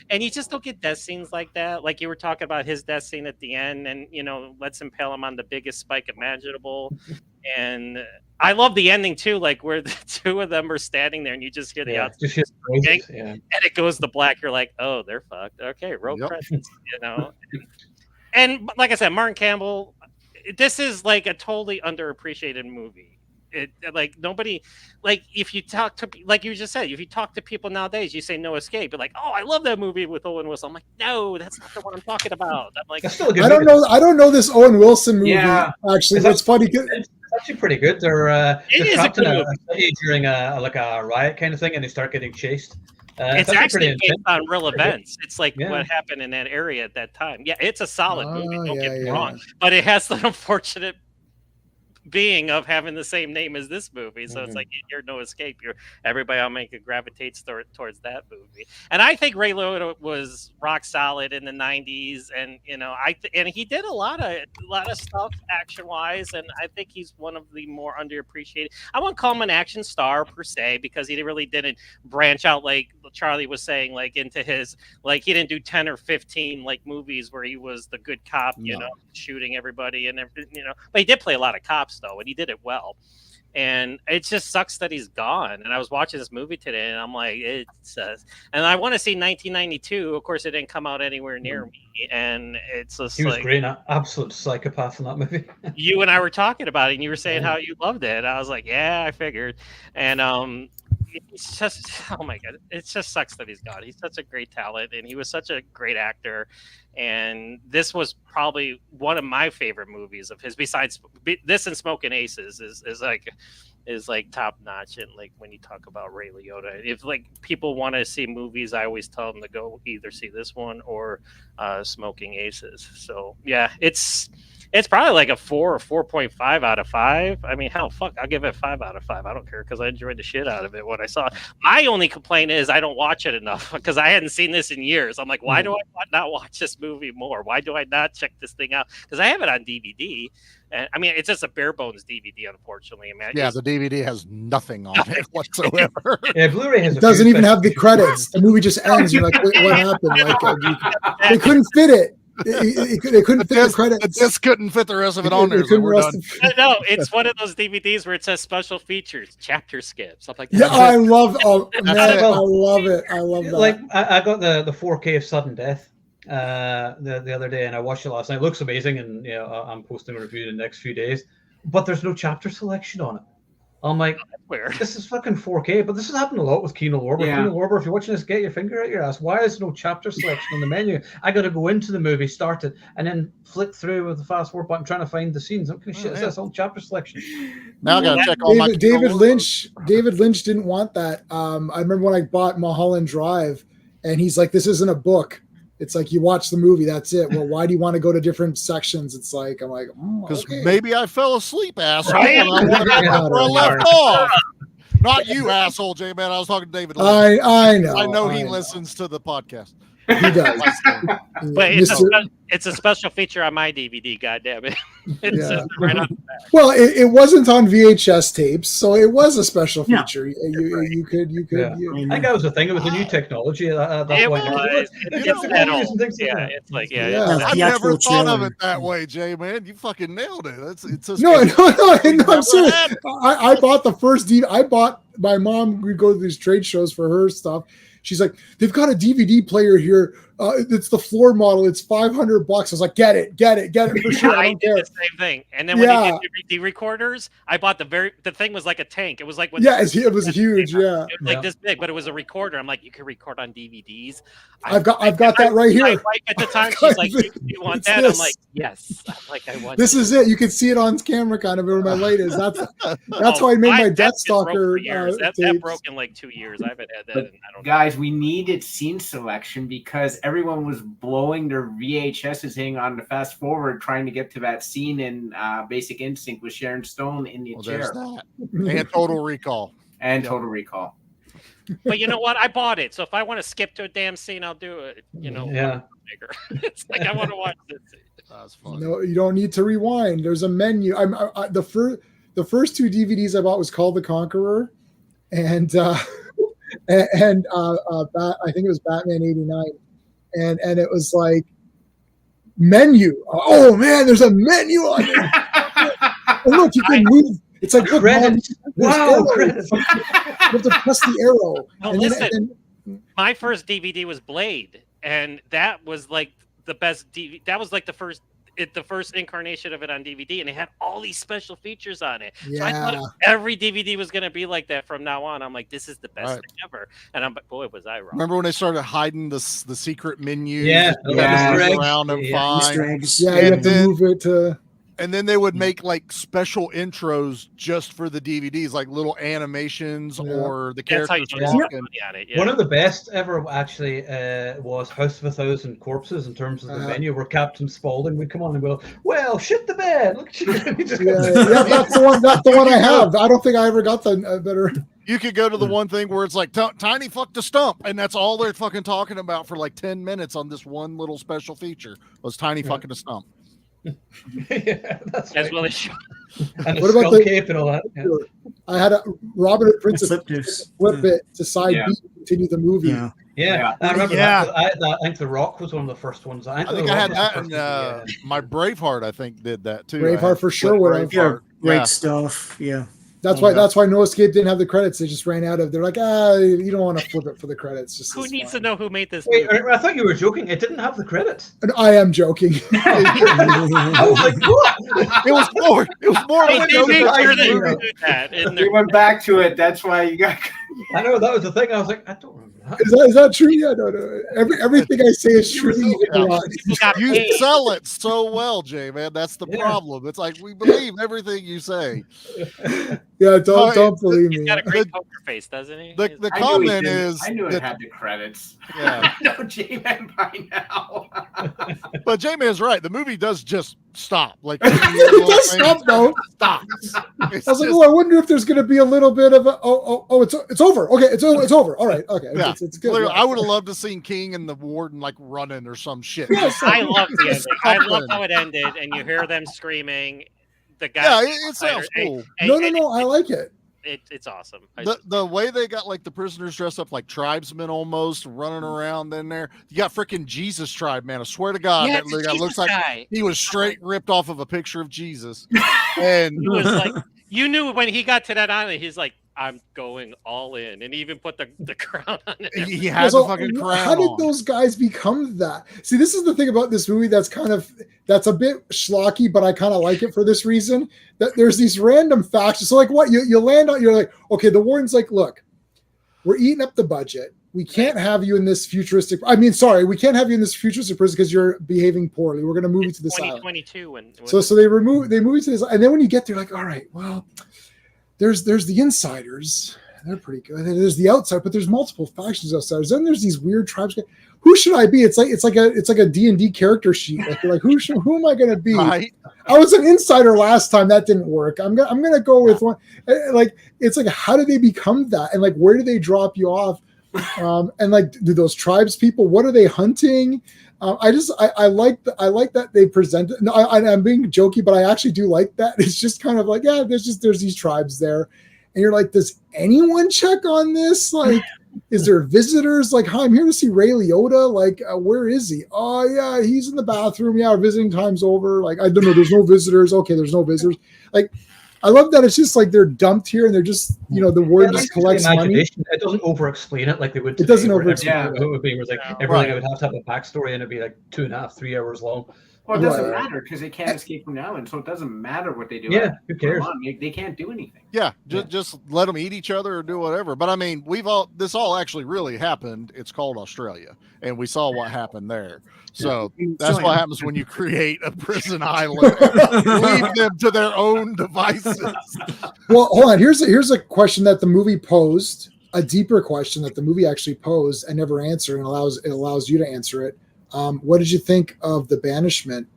And you just don't get death scenes like that. Like you were talking about his death scene at the end, and you know, let's impale him on the biggest spike imaginable. And I love the ending too, like where the two of them are standing there, and you just hear the outside, and it goes to black. You're like, oh, they're fucked. Okay, roll credits, you know. And like I said, Martin Campbell, this is like a totally underappreciated movie. It like nobody, like if you talk to, like you just said, if you talk to people nowadays, you say No Escape. You're like, oh, I love that movie with Owen Wilson. I'm like, no, that's not the one I'm talking about. I'm like, I don't know this Owen Wilson movie. Yeah, actually, that's funny. It's actually pretty good. They're trapped in a city during a riot kind of thing, and they start getting chased. It's actually based on real events. It's like what happened in that area at that time. Yeah, it's a solid movie. Don't get me wrong, but it has the unfortunate being of having the same name as this movie, so it's like you're No Escape. Everybody on make it gravitates towards that movie. And I think Ray Liotta was rock solid in the '90s, and you know, and he did a lot of stuff action wise, and I think he's one of the more underappreciated. I wouldn't call him an action star per se because he really didn't branch out like Charlie was saying, like into his like he didn't do 10 or 15 like movies where he was the good cop, you know, shooting everybody and everything, you know. But he did play a lot of cops though, and he did it well. And it just sucks that he's gone. And I was watching this movie today, and I'm like, it's and I want to see 1992. Of course, it didn't come out anywhere near me, and it's just he was great, an absolute psychopath in that movie. You and I were talking about it, and you were saying how you loved it. I was like, yeah, I figured. And it's just, oh my god, it just sucks that he's gone. He's such a great talent, and he was such a great actor. And this was probably one of my favorite movies of his. Besides this and Smoking Aces is like top notch. And like when you talk about Ray Liotta, if like people want to see movies, I always tell them to go either see this one or Smoking Aces. So yeah, it's It's probably like a 4 or 4.5 out of 5. I mean, hell, fuck, I'll give it 5 out of 5. I don't care because I enjoyed the shit out of it when I saw it. My only complaint is I don't watch it enough because I hadn't seen this in years. I'm like, why do I not watch this movie more? Why do I not check this thing out? Because I have it on DVD. And I mean, it's just a bare bones DVD, unfortunately. I mean, Yeah, the DVD has nothing on it whatsoever. Yeah, Blu-ray has. It doesn't even have the credits. The movie just ends. You're like, wait, what happened? Like, they couldn't fit it. They couldn't fit the credits. The disc couldn't fit the rest of it on there. So we're done. No, it's one of those DVDs where it says special features, chapter skips, stuff like that. Yeah, I love. Oh man, I love it. I love that. Like I got the 4K of Sudden Death the other day, and I watched it last night. It looks amazing, and I'm posting a review in the next few days. But there's no chapter selection on it. I'm like, this is fucking 4K, but this has happened a lot with Kino Lorber. Yeah. Kino Lorber, if you're watching this, get your finger out your ass. Why is there no chapter selection on the menu? I got to go into the movie, start it, and then flick through with the fast forward button, trying to find the scenes. I'm kind of shit. Is this on chapter selection? Now I got to check all my. David Lynch didn't want that. I remember when I bought Mulholland Drive, and he's like, "This isn't a book. It's like you watch the movie. That's it." Well, why do you want to go to different sections? It's like I'm like, because okay. maybe I fell asleep, asshole. Right? And I wanted to know where I left off. Not you, asshole, J-Man. I was talking to David Lynch. I know. I know he listens to the podcast. He does. But it's a special feature on my DVD. Goddamn it! It's right on the back. Well, it wasn't on VHS tapes, so it was a special feature. You could. I think that was the thing. It was a new technology at that point. It's like I never thought of it that way, J-Man. You fucking nailed it. It's just no. I'm serious. I bought the first DVD. I bought my mom. We'd go to these trade shows for her stuff. She's like, they've got a DVD player here. It's the floor model. It's $500. I was like, get it for sure. I don't care. Did the same thing. And then when you did DVD recorders, I bought the thing was like a tank. It was like it was huge. Yeah, it was like this big, but it was a recorder. I'm like, you can record on DVDs. I've got that right here. My wife at the time, she's like, you want that? I'm like, yes. I'm like, I want. This is it. You can see it on camera, kind of where my light is. That's why I made my Death Stalker. That broke in like 2 years. I haven't had that. And I don't. Guys, we needed scene selection because everyone was blowing their VHSs hanging on to fast forward, trying to get to that scene in Basic Instinct with Sharon Stone in the chair. And Total Recall. Total Recall. But you know what? I bought it, so if I want to skip to a damn scene, I'll do it. Bigger. It's like I want to watch this. That's funny. No, you don't need to rewind. There's a menu. The first two DVDs I bought was called The Conqueror, and I think it was Batman '89. And it was like menu. Oh man, there's a menu on it. Oh, look, you can move. It's like credits. Wow, credits. You have to press the arrow. No, listen. My first DVD was Blade, and that was like the best DVD. That was like the first incarnation of it on DVD, and it had all these special features on it. Yeah. So I thought every DVD was going to be like that from now on. I'm like, this is the best thing ever. And I'm like, boy, was I wrong. Remember when they started hiding the secret menu? Around and find. Yeah, you have to move it to. And then they would make like special intros just for the DVDs, like little animations or the characters. One of the best ever actually was House of 1,000 Corpses in terms of the menu, where Captain Spaulding would come on and go, "Well, shit the bed." Look, that's the one I have. I don't think I ever got the better. You could go to the one thing where it's like Tiny fucked a stump, and that's all they're fucking talking about for like 10 minutes on this one little special feature was Tiny fucking a stump. That's well as shot. And what about the cape and all that? Yeah. I had a Robin Hood Princess flip it to side B to continue the movie. Yeah. I remember that. I think The Rock was one of the first ones. I think I had that, and my Braveheart, I think, did that too. Braveheart for sure would have. Great stuff. Yeah. That's why No Escape didn't have the credits. They just ran out of. They're like, you don't want to flip it for the credits. Just who needs to know who made this? Wait, I thought you were joking. It didn't have the credits. And I am joking. I was like, what? It was more. We went back to it. That's why you got. I know that was the thing. I was like, I don't remember that. Is that true? Yeah, no. Everything I say is true. You sell it so well, Jay, man. That's the problem. It's like we believe everything you say. Yeah, don't believe He's me. got a great poker face, doesn't he? The I knew comment it didn't- is I knew it that- had the credits. Yeah. I know J-Man by now. But J-Man's right. The movie does just stop. Like It does stop though. Stops. I was like, I wonder if there's going to be a little bit of a it's over. Okay, it's over. All right, okay, Yeah. it's good. Clearly, Yeah. I would have loved to seen King and the warden like running or some shit. Yes. I love the ending. I love Something. how it ended, and you hear them screaming. The guy. Yeah, it sounds cool. No, I like it. It's awesome. The way they got like the prisoners dressed up like tribesmen almost running around in there. You got freaking Jesus tribe, man. I swear to God, yeah, that it's a guy Jesus looks like guy. he was straight ripped off of a picture of Jesus. And He was like, you knew when he got to that island, he's like, I'm going all in, and he even put the crown on it. he had So, the fucking crown. how did on. those guys become that? See, this is the thing about this movie that's a bit schlocky, but I kind of like it for this reason. That there's these random factions. So like what you land on, you're like, okay, the warden's like, look, we're eating up the budget. We can't have you in this futuristic. We can't have you in this futuristic prison because you're behaving poorly. We're going to move you to this island. 2022 when So they move you to this, and then when you get there, like, all right, well, there's the insiders. They're pretty good. There's the outside, but there's multiple factions outsiders. Then there's these weird tribes. Who should I be? It's like a D&D character sheet. Like you're like, who am I going to be? Right. I was an insider last time. That didn't work. I'm gonna go with one. Like it's like, how do they become that? And like, where do they drop you off? And like, do those tribes people? What are they hunting? I like that they presented. No, I'm being jokey, but I actually do like that. It's just kind of like, yeah, there's these tribes there, and you're like, does anyone check on this? Like, is there visitors? Like, hi, I'm here to see Ray Liotta. Like, where is he? Oh yeah, he's in the bathroom. Yeah, our visiting time's over. Like, I don't know. There's no visitors. Okay, there's no visitors. Like, I love that it's just like they're dumped here and they're just, the word just collects money. It doesn't over-explain it like they would today. It doesn't where over-explain everything- it. It would be like everything would have to have a backstory and it'd be like 2.5, 3 hours long. Well, it doesn't Right. matter because they can't escape from the island, so it doesn't matter what they do. Yeah, who cares? They can't do anything. Yeah, just let them eat each other or do whatever. But I mean, this all actually really happened. It's called Australia, and we saw what happened there. So that's what happens when you create a prison island, leave them to their own devices. Well, hold on. Here's a question that the movie posed, a deeper question that the movie actually posed and never answered, and allows you to answer it. What did you think of the banishment?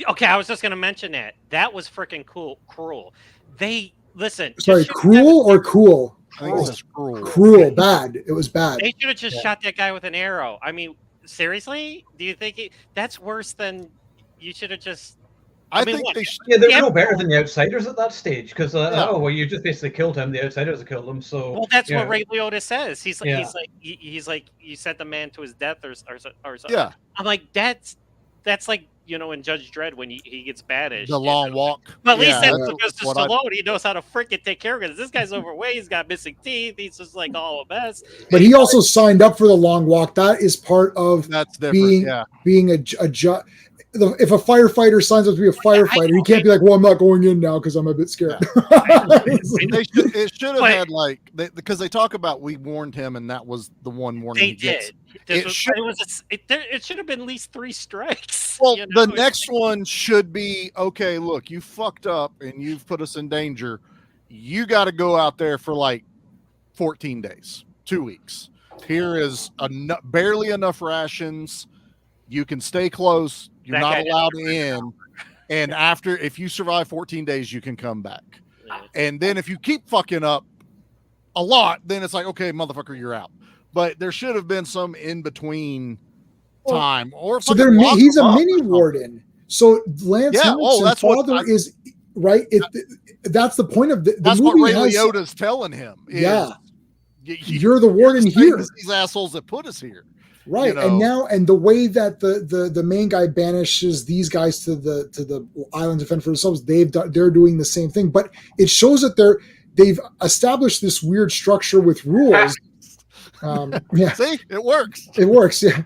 Okay, I was just gonna mention that. That was freaking cruel. They listen. Sorry, just shoot cruel or cool? I think this is cruel. Cruel, bad. It was bad. They should have just shot that guy with an arrow. I mean, seriously? Do you think that's worse than you should have just? I mean, think what? they Yeah, they're Yeah. no better than the outsiders at that stage because Yeah. you just basically killed him. The outsiders killed him. So Well, that's yeah. what Ray Liotta says. He's like, Yeah. he's like, you sent the man to his death or something. Yeah, I'm like, that's like, in Judge Dredd when he gets banished. the long walk. But at least Yeah, that's that's because to what I- Stallone, he knows how to freaking take care of it. This guy's overweight. He's got missing teeth. He's just like all a mess. But he also signed up for the long walk. That is part of That's different. being a judge. If a firefighter signs up to be a firefighter, he can't be like, well, I'm not going in now because I'm a bit scared. It should have But- had because they talk about we warned him and that was the one warning They he gets. did. It should- It should have been at least 3 strikes. Well, you know? the next one should be, okay, look, you fucked up and you've put us in danger. You got to go out there for like 14 days, 2 weeks. Here is barely enough rations. You can stay close. You're That not guy allowed didn't in. And if you survive 14 days, you can come back. Yeah. And then if you keep fucking up a lot, then it's like, okay, motherfucker, you're out. But there should have been some in between time. Or So fucking lock he's them a up or mini something. warden. So Lance Yeah, Henriksen's that's what father is right. That's the point of the That's movie. what Ray has, Liotta's telling him. Is, Yeah. You're you're the warden the same here. as these assholes that put us here. Right. You And know. the way that the main guy banishes these guys to the island to fend for themselves, they're doing the same thing. But it shows that they've established this weird structure with rules. Yeah, See, it works. it works. Yeah.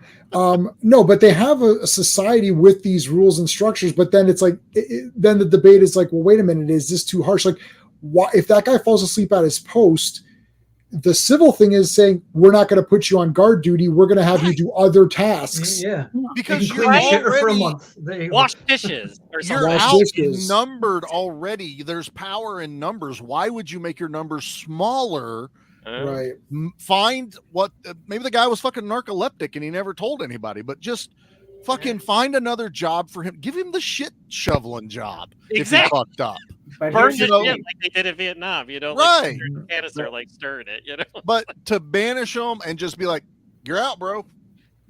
No, but they have a society with these rules and structures. But then it's like, then the debate is like, well, wait a minute, is this too harsh? Like, why if that guy falls asleep at his post? the civil thing is saying, we're not going to put you on guard duty. We're going to have you do other tasks. Yeah, Because you you're can clean the shitter for a already month. There you go. Wash dishes or you're something. outnumbered already. There's power in numbers. Why would you make your numbers smaller? Right. Find what maybe the guy was fucking narcoleptic and he never told anybody, but just fucking find another job for him. Give him the shit shoveling job if he fucked up. But Burn here's it the in thing. like they did in Vietnam, you know, Right. like canister, like stirring it, you know. But to banish them and just be like, you're out, bro.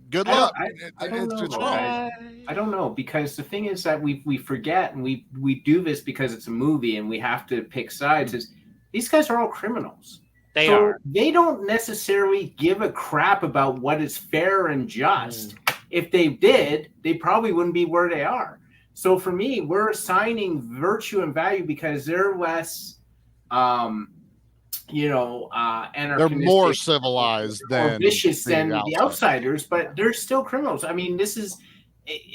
Good I luck. don't know, It's guys. I don't know, because the thing is that we forget, and we do this because it's a movie and we have to pick sides, is these guys are all criminals. They are. They don't necessarily give a crap about what is fair and just. If they did, they probably wouldn't be where they are. So for me, we're assigning virtue and value because they're less, They're anarchistic, more civilized or than vicious than the outsiders. outsiders, but they're still criminals. I mean, this is,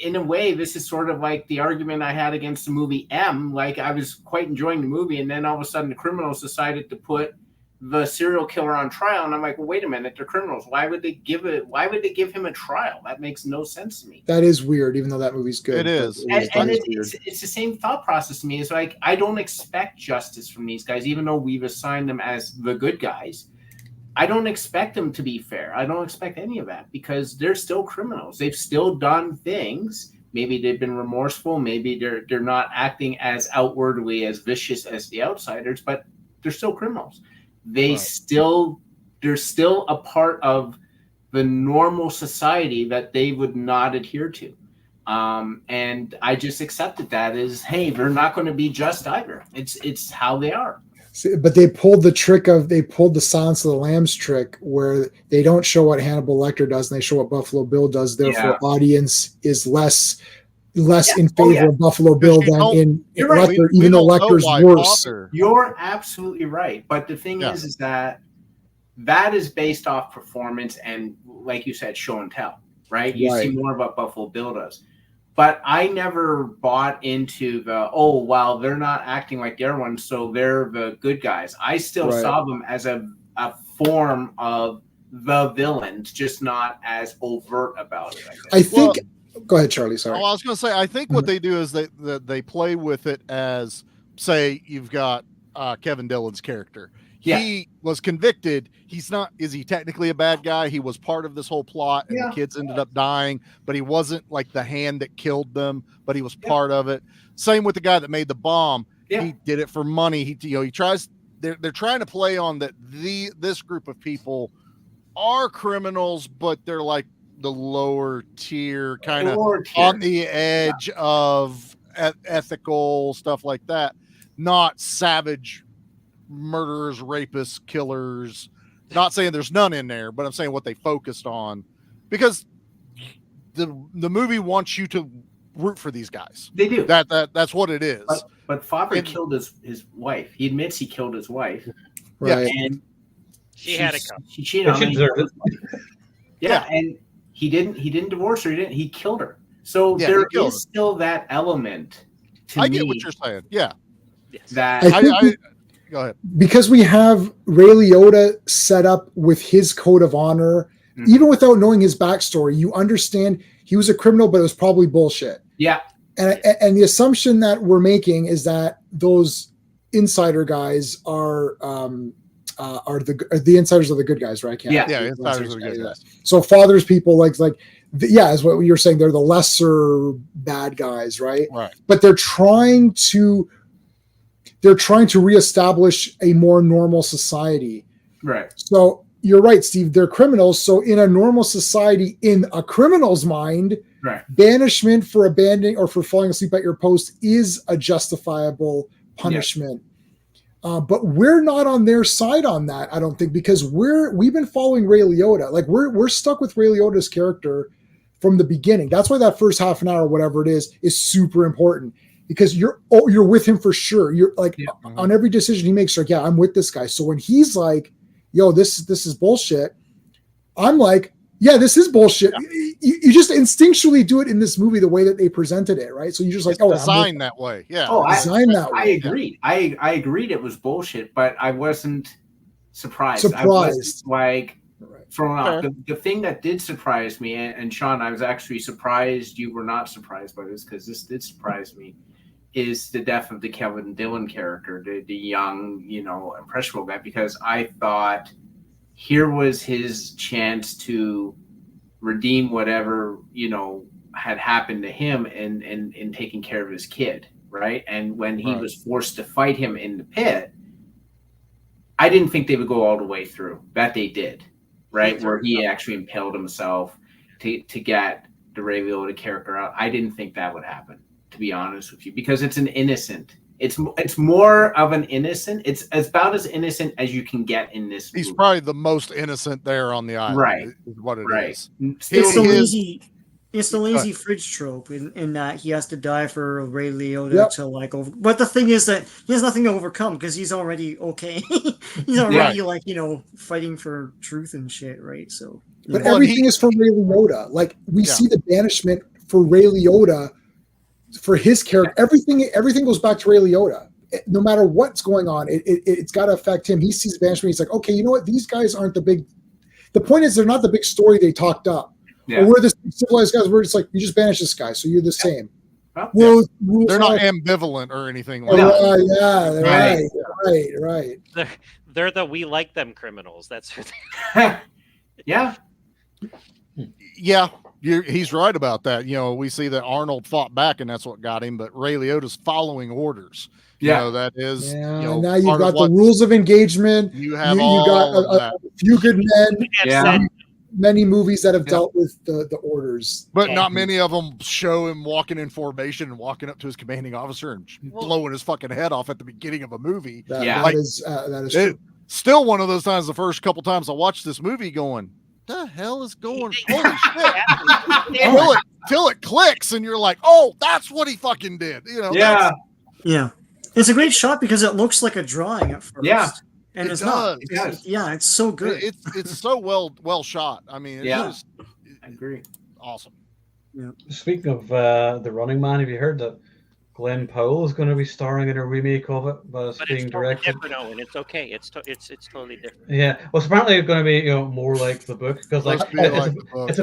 in a way, this is sort of like the argument I had against the movie M. Like, I was quite enjoying the movie, and then all of a sudden the criminals decided to put the serial killer on trial, and I'm like, well, wait a minute, they're criminals. Why would they give him a trial? That makes no sense to me. That is weird, even though that movie's good. It is. It's the same thought process to me. It's like, I don't expect justice from these guys, even though we've assigned them as the good guys. I don't expect them to be fair. I don't expect any of that, because they're still criminals. They've still done things. Maybe they've been remorseful. Maybe they're not acting as outwardly as vicious as the outsiders, but they're still criminals. They're still a part of the normal society that they would not adhere to. And I just accepted that as, hey, they're not going to be just either. It's how they are. But they pulled the Silence of the Lambs trick, where they don't show what Hannibal Lecter does and they show what Buffalo Bill does. Therefore, audience is less in favor of Buffalo Bill than in Lecter, even though Lecter's worse. You're absolutely right. But the thing is that is based off performance and, like you said, show and tell, right? You see more of what Buffalo Bill does. But I never bought into they're not acting like the other ones, so they're the good guys. I still saw them as a form of the villains, just not as overt about it, I guess. Go ahead, Charlie. Sorry. I was going to say, I think what they do is they play with it as, say, you've got Kevin Dillon's character. He was convicted. Is he technically a bad guy? He was part of this whole plot, and the kids ended up dying, but he wasn't like the hand that killed them, but he was part of it. Same with the guy that made the bomb. He did it for money. He tries. They're trying to play on that. This group of people are criminals, but they're like the lower tier, kind of on the edge of ethical stuff like that. Not savage murderers, rapists, killers. Not saying there's none in there, but I'm saying what they focused on, because the movie wants you to root for these guys. They do. That's what it is. But Father killed his wife. He admits he killed his wife. Right. And she had it come. She cheated on him. Yeah, and he didn't divorce her. He killed her. So there is still that element to me. I get what you're saying. Yeah. That I go ahead. Because we have Ray Liotta set up with his code of honor, even without knowing his backstory, you understand he was a criminal, but it was probably bullshit. Yeah. And the assumption that we're making is that those insider guys are the insiders are the good guys, right? Insiders are the good guys. So Father's people is what you're saying. They're the lesser bad guys, right? Right. But they're trying to reestablish a more normal society. Right. So you're right, Steve. They're criminals. So in a normal society, in a criminal's mind, banishment for abandoning or for falling asleep at your post is a justifiable punishment. But we're not on their side on that, I don't think, because we've been following Ray Liotta. Like we're stuck with Ray Liotta's character from the beginning. That's why that first half an hour, whatever it is super important, because you're with him for sure. You're like on every decision he makes, like, I'm with this guy. So when he's like, yo, this is bullshit, I'm like, yeah, this is bullshit. You just instinctually do it in this movie the way that they presented it, right? So you just like, designed that way. Yeah. I agreed. I agreed it was bullshit, but I wasn't surprised. I was like thrown off. Sure. The thing that did surprise me, and Sean, I was actually surprised you were not surprised by this, because this did surprise me, is the death of the Kevin Dillon character, the young, impressionable guy, because I thought here was his chance to redeem whatever, had happened to him in taking care of his kid, right? And when he was forced to fight him in the pit, I didn't think they would go all the way through. That they did, right? Where he actually impaled himself to get the Ray Liotta character out. I didn't think that would happen, to be honest with you, because it's an innocent. It's more of an innocent. It's about as innocent as you can get in this movie. He's probably the most innocent there on the island, right? Is what it is. It's the lazy fridge trope in that he has to die for Ray Liotta to like over. But the thing is that he has nothing to overcome because he's already okay. He's already fighting for truth and shit, right? So, but everything is from Ray Liotta. Like we see the banishment for Ray Liotta. For his character, everything goes back to Ray Liotta. No matter what's going on, it's got to affect him. He sees banishment. He's like, okay, you know what? These guys aren't the big. The point is, they're not the big story they talked up. Yeah. Or we're the civilized guys. We're just like, you just banish this guy, so you're the same. Well, they're not ambivalent or anything like that. Right. They're the we like them criminals. That's who they yeah. He's right about that. We see that Arnold fought back, and that's what got him. But Ray Liotta's following orders. That is. Now you've got the rules of engagement. You got a few good men. Yeah. Many movies that have dealt with the orders, but not many of them show him walking in formation and walking up to his commanding officer and blowing his fucking head off at the beginning of a movie. That is true. Still one of those times. The first couple times I watched this movie, going, the hell is going? Holy shit! Till it clicks, and you're like, "Oh, that's what he fucking did." Yeah. It's a great shot because it looks like a drawing at first. Yeah, and it's not. It's so good. It's so well shot. I mean, I agree. Awesome. Yeah. Speaking of The Running Man, have you heard that Glenn Powell is going to be starring in a remake of it, but it's being directed. Totally and it's okay. It's totally different. Yeah, well, it's apparently going to be more like the book because it's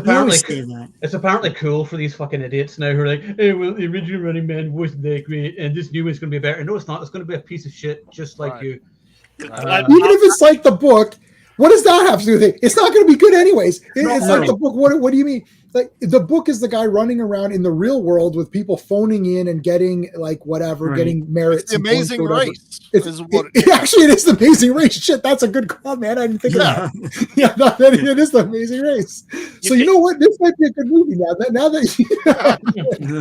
apparently cool for these fucking idiots now who are like, hey, well, the original Running Man wasn't that great, and this new one's going to be better. No, it's not. It's going to be a piece of shit, just like you. Even if it's like the book, what does that have to do with it? It's not going to be good anyways. It's like the book. What do you mean? Like the book is the guy running around in the real world with people phoning in and getting like whatever, getting merits. It's the Amazing Race. It is the Amazing Race. Shit, that's a good call, man. I didn't think of that. Yeah, it is the Amazing Race. So you know what? This might be a good movie now. Now that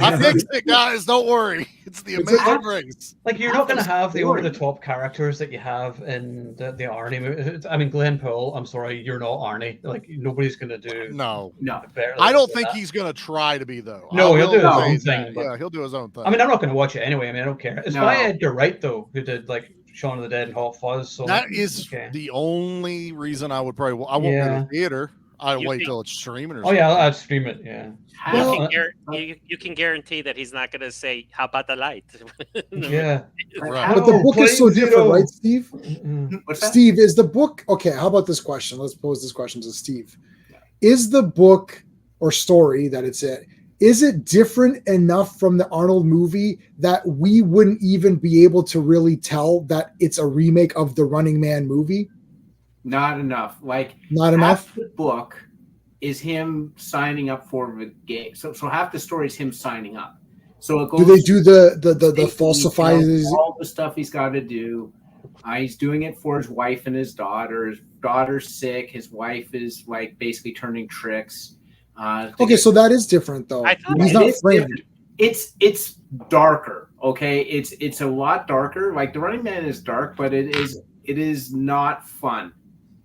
I fixed it, guys. Don't worry. It's the Amazing Race. Like you're not going to have the over-the-top characters that you have in the Arnie movie. I mean, Glenn Powell. I'm sorry, you're not Arnie. Like nobody's going to do. No. Better I don't think he's going to try to be though. No, he'll do his own thing. Yeah, he'll do his own thing. I mean, I'm not going to watch it anyway. I mean, I don't care. It's by Edgar Wright though, who did like Shaun of the Dead and Hot Fuzz. So that is the only reason I would probably. I won't go to the theater. I'll wait till it's streaming. Or something. Yeah, I'd stream it. Yeah. You can guarantee that he's not going to say, "How about the light?" Yeah, right. But the book is so different, right, Steve? What's that? Steve, is the book okay? How about this question? Let's pose this question to Steve. Is the book or story that it's in? Is it different enough from the Arnold movie that we wouldn't even be able to really tell that it's a remake of the Running Man movie? Not enough. Not enough. The book is him signing up for the game. So half the story is him signing up. So it goes. Do they do the falsifiers? All the stuff he's got to do. He's doing it for his wife and his daughter. His daughter's sick. His wife is basically turning tricks. Okay, so that is different though. He's not framed. It's darker. Okay, it's a lot darker. Like the Running Man is dark, but it is not fun.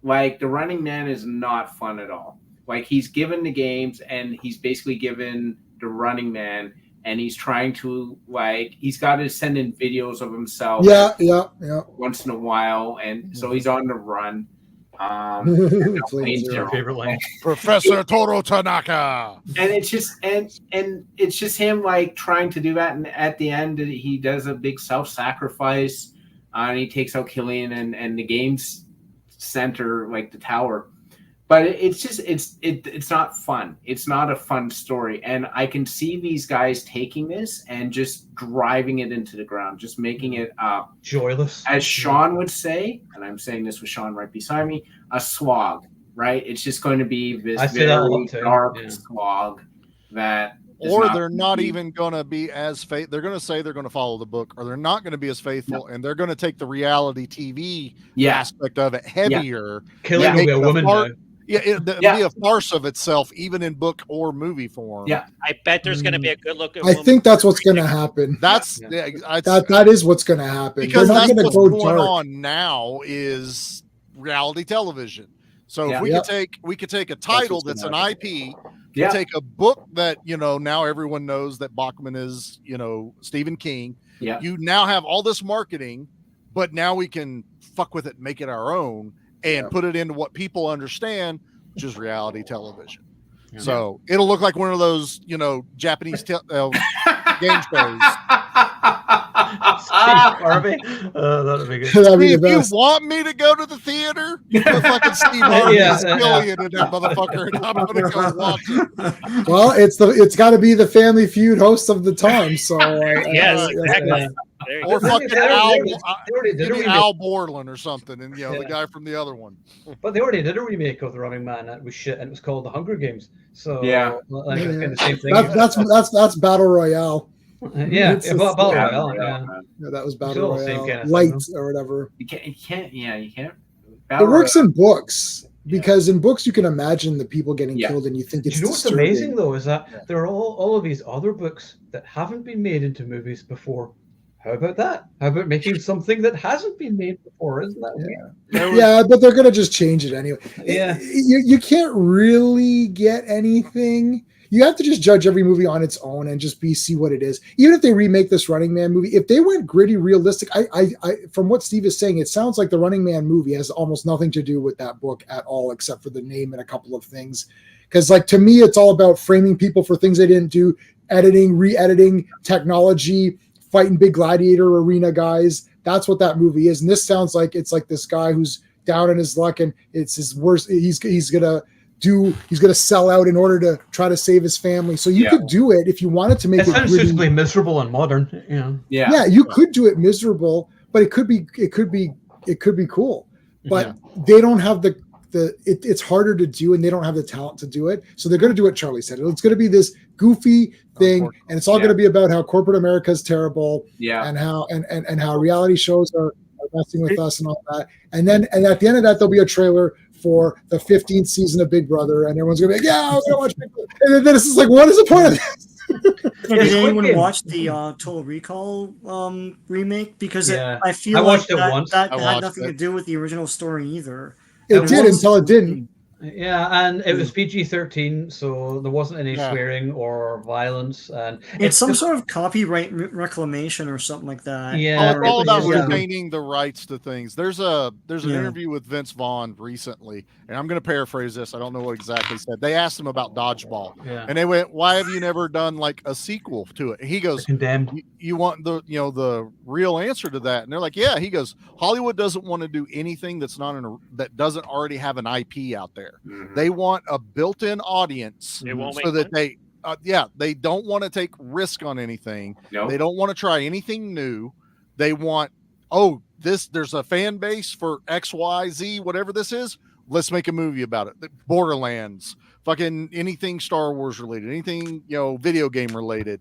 Like the Running Man is not fun at all. Like he's given the games and he's basically given the Running Man and he's trying to he's got to send in videos of himself. Yeah. Once in a while, and so he's on the run. Your favorite line, Professor Toro Tanaka. And it's just and it's just him trying to do that, and at the end he does a big self-sacrifice, and he takes out Killian, and the game's center, like the tower. But it's just it's not fun. It's not a fun story, and I can see these guys taking this and just driving it into the ground, just making it joyless, as Sean would say, and I'm saying this with Sean right beside me, a slog. Right? It's just going to be this very dark slog that. Or they're not even going to be as faithful. They're going to say they're going to follow the book, or they're not going to be as faithful, and they're going to take the reality TV aspect of it heavier. Killing a woman. It'll be a farce of itself, even in book or movie form. Yeah, I bet there's going to be a good-looking. I think that's what's going to happen. That is what's going to happen because that's what's going on now is reality television. So if we could take a title that's an IP. Take a book that, now everyone knows that Bachman is, Stephen King. Yeah. You now have all this marketing, but now we can fuck with it and make it our own and put it into what people understand, which is reality television. Yeah. So it'll look like one of those, Japanese game shows. Harvey. That'd be good. If you want me to go to the theater, you put fucking Steve Harvey's Killian in that motherfucker, and I'm gonna go watch it. Well, it's got to be the Family Feud host of the time. So yes, exactly. Or fucking Al Borland or something, and the guy from the other one. But they already did a remake of The Running Man that was shit, and it was called The Hunger Games. So like it's kind of the same thing. That's Battle Royale. Battle Royale. Yeah, that was Battle Royale. Kind of Light or whatever. You can't. It works in books. Because in books you can imagine the people getting killed, and you think it's. You know what's amazing though is that there are all of these other books that haven't been made into movies before. How about that? How about making something that hasn't been made before? Isn't that weird? Yeah, but they're gonna just change it anyway. Yeah, you can't really get anything. You have to just judge every movie on its own and just see what it is. Even if they remake this Running Man movie, if they went gritty, realistic, I from what Steve is saying, it sounds like the Running Man movie has almost nothing to do with that book at all, except for the name and a couple of things. Because, like, to me, it's all about framing people for things they didn't do, editing, re-editing, technology, fighting big gladiator arena guys. That's what that movie is. And this sounds like it's like this guy who's down in his luck, and it's his worst. He's gonna sell out in order to try to save his family. So you could do it if you wanted to make it physically miserable and modern. Yeah, you could do it miserable, but it could be cool. But they don't have it's harder to do, and they don't have the talent to do it. So they're going to do what Charlie said. It's going to be this goofy thing, and it's all going to be about how corporate America is terrible, and how and how reality shows are messing with us and all that. And at the end of that, there'll be a trailer for the 15th season of Big Brother, and everyone's gonna be like, "Yeah, I'm gonna watch Big Brother." And then it's just like, what is the point of this? Did anyone watch the Total Recall remake? Because I feel like that had nothing to do with the original story either. It did until it didn't. Yeah, and it was PG-13, so there wasn't any swearing or violence, and it's some sort of copyright reclamation or something like that. Yeah, it's all about retaining the rights to things. There's an interview with Vince Vaughn recently, and I'm going to paraphrase this. I don't know what exactly said. They asked him about Dodgeball, and they went, "Why have you never done like a sequel to it?" And he goes, "Condemned." You want the real answer to that? And they're like, "Yeah." He goes, "Hollywood doesn't want to do anything that doesn't already have an IP out there. Mm-hmm. They want a built-in audience so that they don't want to take risk on anything. Nope. They don't want to try anything new. They want, there's a fan base for XYZ, whatever this is. Let's make a movie about it. Borderlands, fucking anything Star Wars related, anything, video game related.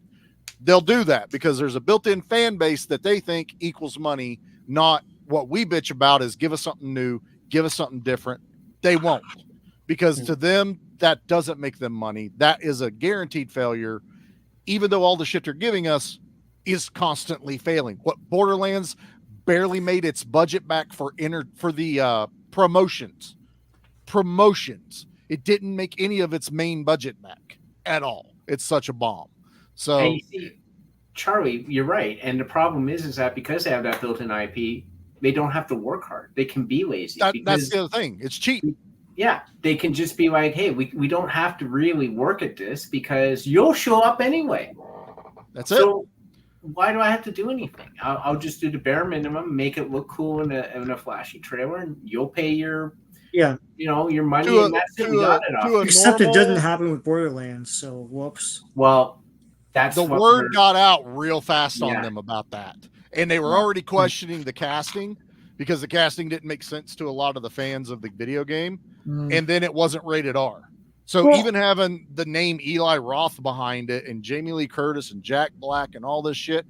They'll do that because there's a built-in fan base that they think equals money, not what we bitch about is give us something new, give us something different. They won't. Because to them, that doesn't make them money. That is a guaranteed failure, even though all the shit they're giving us is constantly failing. What Borderlands barely made its budget back for the promotions. It didn't make any of its main budget back at all. It's such a bomb. So, and you see, Charlie, you're right. And the problem is that because they have that built-in IP, they don't have to work hard. They can be lazy. That's the other thing. It's cheap. Yeah, they can just be like, hey, we don't have to really work at this because you'll show up anyway. That's it. why do I have to do anything? I'll just do the bare minimum, make it look cool in a flashy trailer, and you'll pay your your money, and that's it. We got it off. Except it didn't happen with Borderlands, so whoops. Well, that's the word got out real fast on them about that, and they were already questioning the casting because the casting didn't make sense to a lot of the fans of the video game, and then it wasn't rated R. So even having the name Eli Roth behind it and Jamie Lee Curtis and Jack Black and all this shit,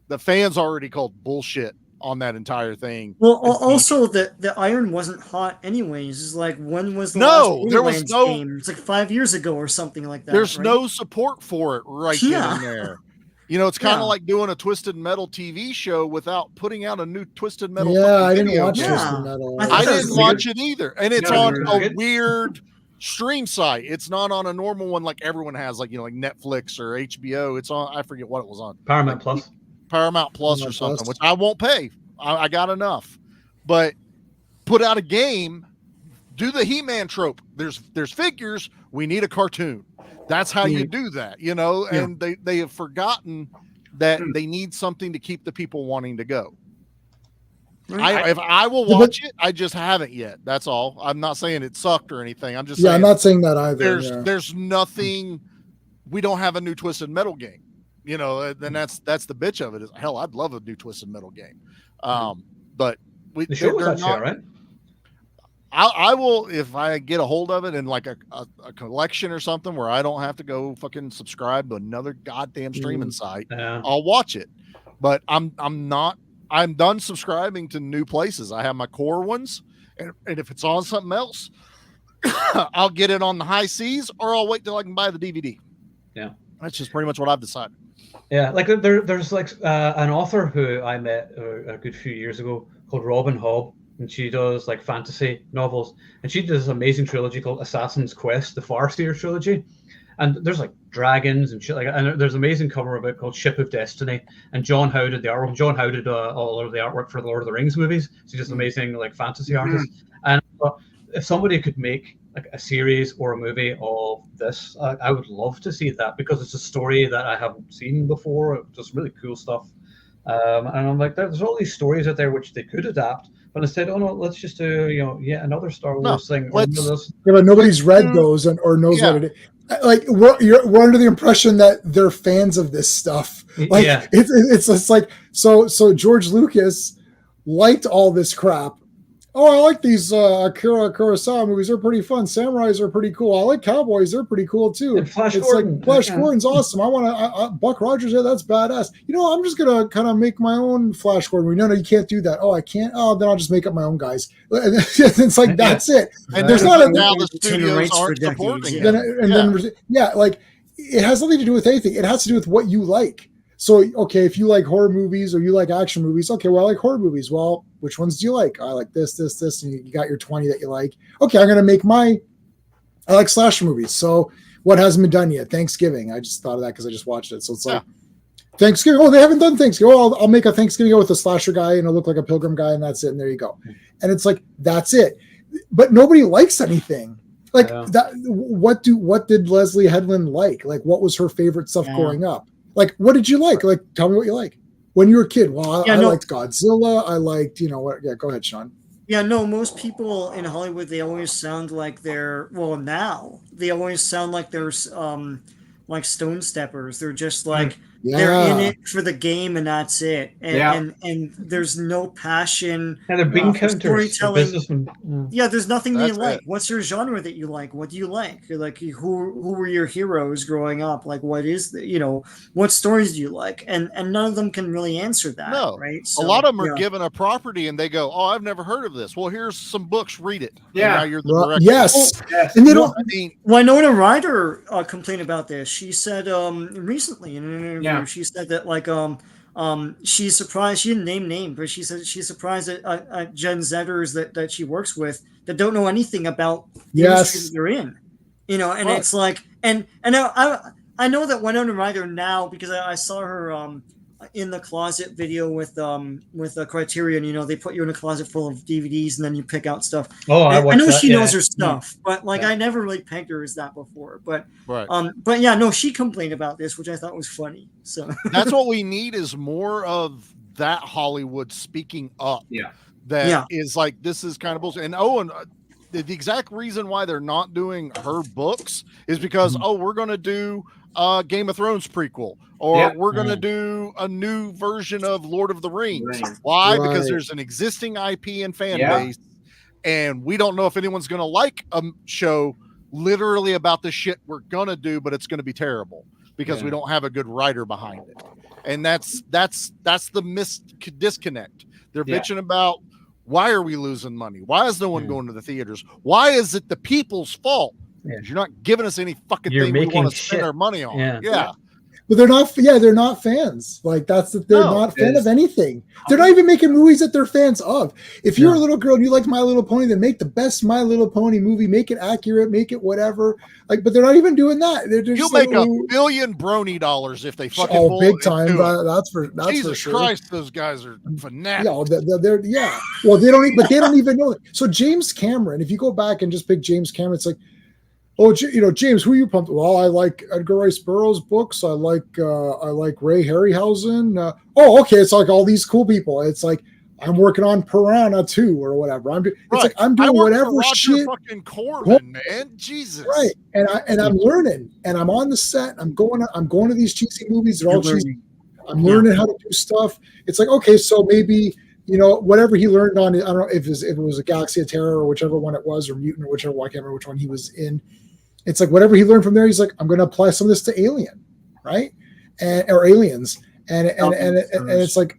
the fans already called bullshit on that entire thing. Well, also the iron wasn't hot anyways. It's like, when was the last there was no game? It's like 5 years ago or something like that. There's right? no support for it then and there. You know, it's kind of like doing a Twisted Metal TV show without putting out a new Twisted Metal. Yeah, I didn't watch Twisted Metal. I didn't watch it either, and it's on a weird stream site. It's not on a normal one like everyone has, like like Netflix or HBO. It's on, I forget what it was on, Paramount Plus or something, which I won't pay. I got enough. But put out a game, do the He-Man trope. There's figures, we need a cartoon. That's how you do that, and they have forgotten that they need something to keep the people wanting to go. If I will watch it, I just haven't yet. That's all. I'm not saying it sucked or anything. I'm just saying, I'm not saying that either. There's nothing. We don't have a new Twisted Metal game, then that's the bitch of it. Is hell, I'd love a new Twisted Metal game. But the show was actually all right. I will, if I get a hold of it in like a collection or something where I don't have to go fucking subscribe to another goddamn streaming site. I'll watch it. But I'm done subscribing to new places. I have my core ones, and if it's on something else, I'll get it on the high seas, or I'll wait till I can buy the DVD. Yeah, that's just pretty much what I've decided. Yeah, like there's like an author who I met a good few years ago called Robin Hobb, and she does like fantasy novels, and she does this amazing trilogy called Assassin's Quest, the Farseer trilogy. And there's like dragons and shit like that. And there's an amazing cover of it called Ship of Destiny. And John Howe did the artwork. John Howe did all of the artwork for the Lord of the Rings movies. So he's just amazing like fantasy artist. And if somebody could make like a series or a movie of this, I would love to see that, because it's a story that I haven't seen before. Just really cool stuff. And I'm like, there's all these stories out there which they could adapt. But instead, oh no, let's just do another Star Wars thing. But nobody's read those or knows what it is. Like we're under the impression that they're fans of this stuff. Like it's like so George Lucas liked all this crap. Oh, I like these Akira Kurosawa movies. They're pretty fun. Samurais are pretty cool. I like cowboys. They're pretty cool too. And Flash it's Gordon. Like Flash Gordon's awesome. I want to Buck Rogers. Yeah, that's badass. I'm just gonna kind of make my own Flash Gordon. No, you can't do that. Oh, I can't. Oh, then I'll just make up my own guys. It's like that's it. And there's not now the studios aren't supporting it. Like it has nothing to do with anything. It has to do with what you like. So, okay, if you like horror movies or you like action movies, okay, well, I like horror movies. Well, which ones do you like? I like this, and you got your 20 that you like. Okay, I'm going to make I like slasher movies. So what hasn't been done yet? Thanksgiving. I just thought of that because I just watched it. So it's like Thanksgiving. Oh, they haven't done Thanksgiving. Oh, I'll make a Thanksgiving with a slasher guy and it'll look like a pilgrim guy, and that's it. And there you go. And it's like, that's it. But nobody likes anything. Like that. What did Leslie Headland like? Like, what was her favorite stuff growing up? Like, what did you like? Like, tell me what you like when you were a kid. Well, I liked Godzilla. I liked, what? Yeah, go ahead, Sean. Yeah, no, most people in Hollywood, they always sound like now they always sound like they're like Stone Steppers. They're just like they're in it for the game and that's it. And there's no passion. And they're being storytelling. Yeah, there's nothing that you like. What's your genre that you like? What do you like? You're like, who were your heroes growing up? Like, what is what stories do you like? And none of them can really answer that. No, right? So, a lot of them are given a property and they go, "Oh, I've never heard of this." Well, here's some books. Read it. Yeah, now you're the director. Yes. And they don't. Winona Ryder complained about this. She said recently in an interview. She said that she's surprised. She didn't name names, but she said she's surprised at Gen Zers that she works with that don't know anything about the industry that they're in. And it's like, and I know that Winona Ryder now, because I saw her in the closet video with a Criterion. You know, they put you in a closet full of DVDs and then you pick out stuff. Oh, I know watched she that, knows yeah. her stuff, but like Yeah. I never really pegged her as that before. But Right. but yeah, no, she complained about this, which I thought was funny. So That's what we need is more of that Hollywood speaking up. Yeah. That is like, this is kind of bullshit. And the exact reason why they're not doing her books is because we're going to do a Game of Thrones prequel, or we're going to do a new version of Lord of the Rings. Why? Right. Because there's an existing IP and fan base, and we don't know if anyone's going to like a show literally about the shit we're going to do, but it's going to be terrible because we don't have a good writer behind it. And that's the disconnect. They're bitching about, why are we losing money? Why is no one going to the theaters? Why is it the people's fault? Because you're not giving us any fucking thing we want to spend our money on. Yeah. But they're not fans. Like they're not fan of anything. They're not even making movies that they're fans of. If you're a little girl and you like My Little Pony, then make the best My Little Pony movie, make it accurate, make it whatever. Like, but they're not even doing that. They're just You'll make $1 billion brony dollars if they fucking pull big time. That's Jesus for sure. Christ, those guys are fanatics. Well, they don't even know it. So James Cameron, if you go back and just pick James Cameron, it's like, oh, James, who are you pumped? Well, I like Edgar Rice Burroughs books. I like Ray Harryhausen. Okay, it's like all these cool people. It's like I'm working on Piranha 2 or whatever. I'm doing whatever shit. Fucking Corman, man, Jesus. Right, and I'm learning, and I'm on the set. I'm going to these cheesy movies. They're all cheesy. I'm learning how to do stuff. It's like, okay, so maybe, whatever he learned on, I don't know if it was a Galaxy of Terror or whichever one it was, or Mutant or whichever one, I can't remember which one he was in. It's like whatever he learned from there, he's like, I'm going to apply some of this to Alien, right? Or Aliens. And it's like,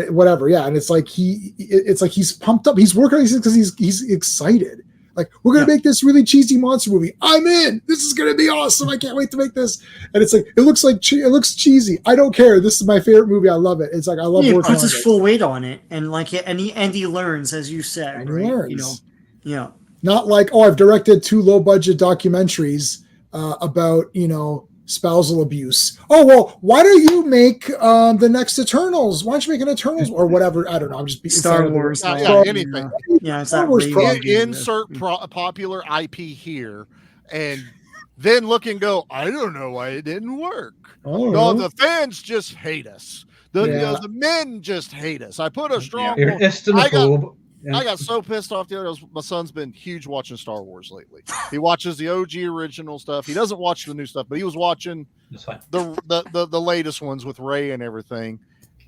whatever. Yeah. And it's like, he's pumped up. He's working on these things because he's excited. Like, we're going to make this really cheesy monster movie. I'm in. This is going to be awesome. I can't wait to make this. And it's like, it looks cheesy. I don't care. This is my favorite movie. I love it. It's like, I love working on it. He puts his full weight on it. And he learns, as you said. And right? He learns. Yeah. Not like, I've directed 2 low-budget documentaries about, spousal abuse. Oh, well, why don't you make the next Eternals? Why don't you make an Eternals or whatever? I don't know. I'm just Star Wars. Anything. Yeah, it's Star Wars insert popular IP here, and then look and go, I don't know why it didn't work. No, the fans just hate us. The men just hate us. I put a strong... You're islamophobe. I got so pissed off the other day. My son's been huge watching Star Wars lately. He watches the OG original stuff. He doesn't watch the new stuff, but he was watching the latest ones with Ray and everything.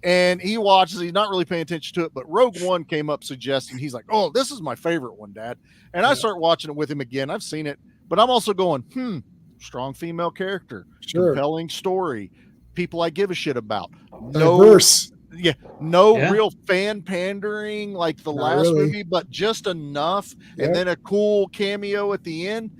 And he watches, he's not really paying attention to it, but Rogue One came up suggesting, he's like, oh, this is my favorite one, Dad. And I start watching it with him again. I've seen it, but I'm also going, strong female character, compelling story, people I give a shit about. Diverse. Real fan pandering like the last movie, but just enough, and then a cool cameo at the end.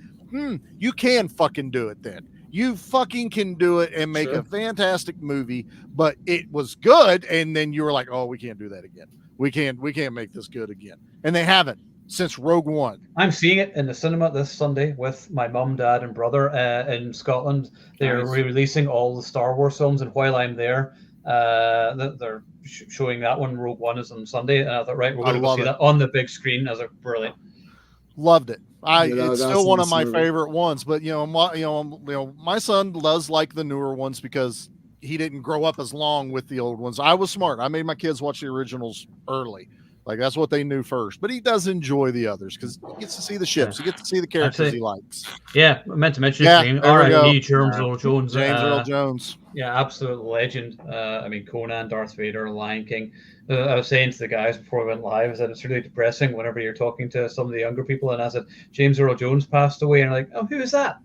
You can fucking do it then. You fucking can do it and make a fantastic movie, but it was good, and then you were like, oh, we can't do that again. We can't make this good again. And they haven't since Rogue One. I'm seeing it in the cinema this Sunday with my mum, dad, and brother in Scotland. They're re-releasing all the Star Wars films, and while I'm there, they're showing that one. Rogue One is on Sunday, and I thought, right, we're going to go see that on the big screen. As a brilliant, loved it. It's still one of my favorite ones. But my son does like the newer ones because he didn't grow up as long with the old ones. I was smart. I made my kids watch the originals early. Like, that's what they knew first. But he does enjoy the others because he gets to see the ships. He gets to see the characters he likes. Yeah, I meant to mention his name. R.I.P. James Earl Jones. James Earl Jones. Yeah, absolute legend. Conan, Darth Vader, Lion King. I was saying to the guys before we went live, I said, it's really depressing whenever you're talking to some of the younger people. And I said, James Earl Jones passed away. And they're like, oh, who is that?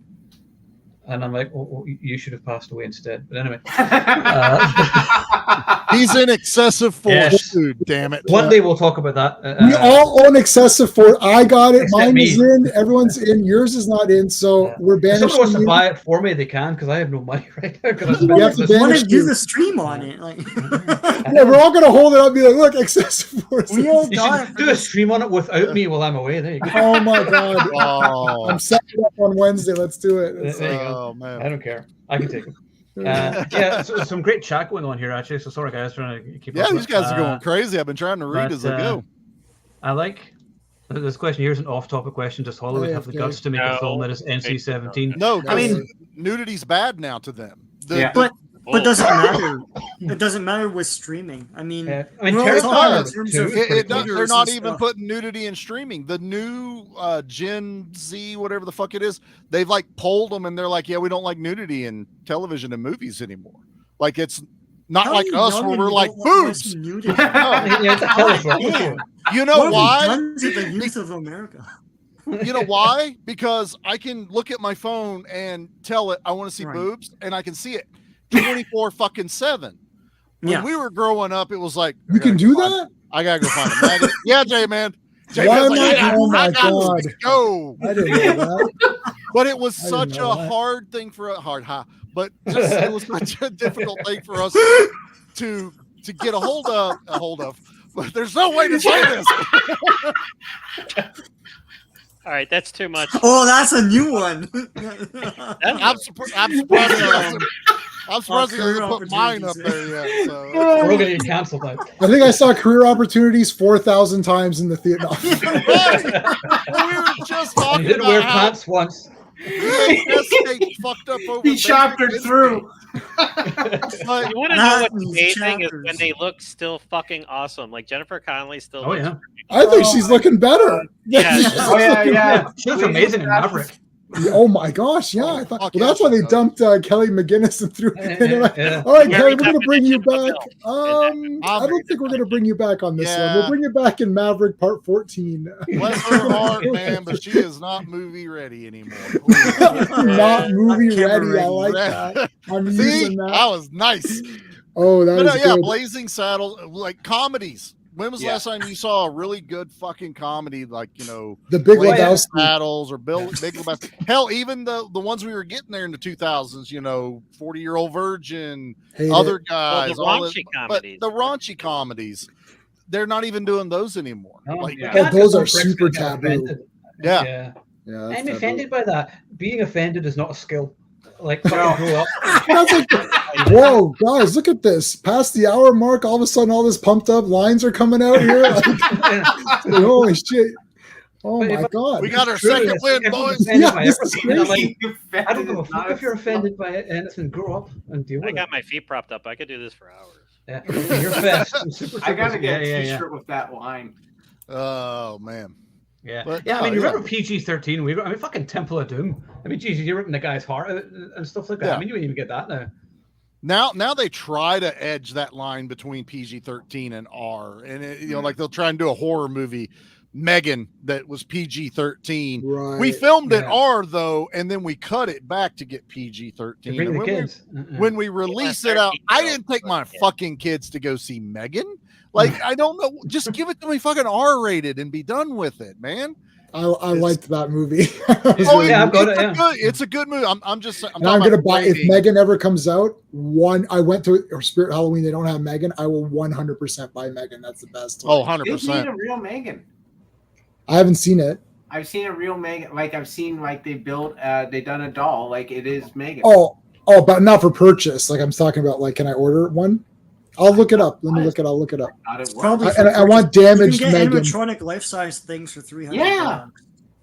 And I'm like, oh, you should have passed away instead. But anyway. He's in excessive force, dude. Damn it. One day we'll talk about that. We all own excessive force. I got it. Mine is in. Everyone's in. Yours is not in. So we're banishing. If someone wants to buy it for me, they can, because I have no money right now. You have to do the stream on it. We're all going to hold it up and be like, look, excessive force. We all got do a stream on it without me while I'm away. There you go. Oh, my God. I'm setting it up on Wednesday. Let's do it. There you go. Oh, man. I don't care. I can take it. Yeah, so some great chat going on here actually. So sorry guys, trying to keep. Yeah, up these with guys are going crazy. I've been trying to read but, as they go. I like this question. Here's an off-topic question. Does Hollywood have the guts to make a film that is NC-17? No, I mean, nudity's bad now to them. But does it matter? It doesn't matter with streaming. I mean, we're It all talking does. about it too. They're not even putting nudity in streaming. The new Gen Z, whatever the fuck it is, they've like polled them and they're like, yeah, we don't like nudity in television and movies anymore. Like it's not like us where we're like boobs. You You know why? The youth of America. You know why? Because I can look at my phone and tell it I want to see boobs, and I can see it 24/7. When we were growing up, it was like you can do that. I gotta go find a magnet. Yeah, Jay man. Why am I? Oh my god! Go. I didn't know that. But it was such a hard thing for but just, it was such a difficult thing for us to get a hold of. But there's no way to say this. All right, that's too much. Oh, that's a new one. I'm surprised he hasn't put mine up there yet. So. We're all going to get canceled. I think I saw career opportunities 4,000 times in the theater. We were just talking didn't about wear how pants once. fucked up over. He chopped her through. But You want to know what's amazing is when they look still fucking awesome. Like Jennifer Connelly still. Oh looks yeah. I think she's looking better. Yeah. Oh yeah. She looks amazing in Maverick. Oh my gosh, yeah. I thought, well, that's why they dumped Kelly McGinnis and threw. Yeah. All right, Very Kelly, we're going to bring you back. definition I don't think we're going to bring you back on this one. We'll bring you back in Maverick Part 14. Bless her heart, man, but she is not movie ready anymore. Not movie ready. I ready. like that. I'm See, using that that. was nice. Oh, that is good. Blazing Saddles, like comedies. When was the last time you saw a really good fucking comedy, like, The Big Blazing Lebowski. Saddles or Big Lebowski? Hell, even the ones we were getting there in the 2000s, 40-Year-Old Virgin, other guys. the raunchy comedies. But the raunchy comedies, they're not even doing those anymore. Those are super taboo. Yeah. I'm offended by that. Being offended is not a skill. Like, fucking grow up. That's like, whoa, guys, look at this. Past the hour mark, all of a sudden, all this pumped up lines are coming out here. Like, holy shit. Oh my god. We got our second win, boys. This is crazy. I don't give a fuck if you're offended by it, anything. Grow up and deal with I it. got my feet propped up. I could do this for hours. Yeah. You're fast. I gotta get a t-shirt with that line. Oh man. Yeah, but, I mean, you remember PG-13? Fucking Temple of Doom. I mean, Jesus, you're ripping the guy's heart out and stuff like that. Yeah. I mean, you wouldn't even get that now. Now they try to edge that line between PG-13 and R, and like they'll try and do a horror movie, Megan, that was PG-13. Right. We filmed it R though, and then we cut it back to get PG-13. Bring the kids. When we released it out, I didn't take my fucking kids to go see Megan. Like, I don't know. Just give it to me fucking R-rated and be done with it, man. I liked that movie. It's a good movie. I'm going to buy, if Megan ever comes out, I went to Spirit Halloween, they don't have Megan. I will 100% buy Megan. That's the best. Oh, 100%. You've seen a real Megan. I haven't seen it. I've seen a real Megan. Like, I've seen, like, they done a doll. Like, it is Megan. Oh, but not for purchase. Like, I'm talking about, like, can I order one? I'll look it up. I'll look it up. I want damaged Megan. Animatronic life-size things for $300.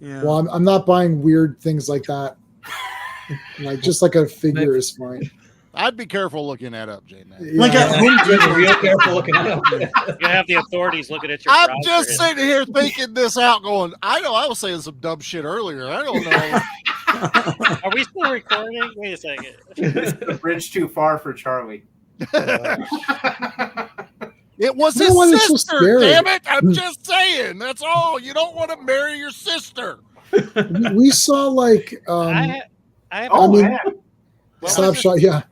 Yeah. Well, I'm not buying weird things like that. Like, just like a figure is fine. I'd be careful looking that up, Jay. Like real careful looking it up. You have the authorities looking at your. I'm just sitting here thinking this out, going, I know I was saying some dumb shit earlier. I don't know. Are we still recording? Wait a second. It's the bridge too far for Charlie. It was his sister, damn it. I'm just saying. That's all. You don't want to marry your sister. We saw like Slapshot, yeah.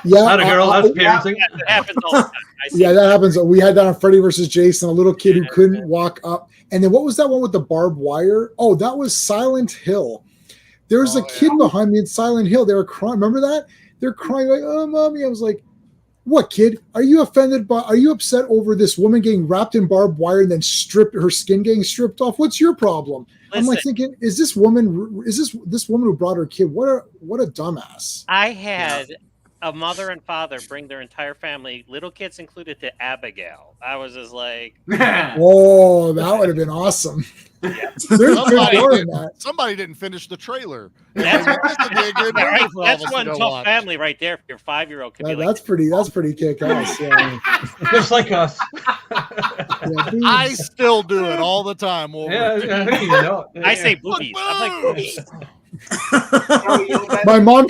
Yeah, not a girl, that's parenting. That happens all the time. Yeah, that happens. We had that on Freddy versus Jason, a little kid who couldn't walk up. And then what was that one with the barbed wire? Oh, that was Silent Hill. There was a kid behind me in Silent Hill. They were crying. Remember that? They're crying like, "Oh, mommy!" I was like, What, kid? Are you upset over this woman getting wrapped in barbed wire and then her skin getting stripped off? What's your problem? I'm like thinking, is this woman who brought her kid? What a dumbass. I had a mother and father bring their entire family, little kids included, to Abigail. I was just like, oh, that would have been awesome. Somebody didn't finish the trailer. That's one tough family right there. Your 5-year-old could be like, that's pretty kick-ass. Yeah. Just like us. I still do it all the time. I say boobies. I'm like boobies. My mom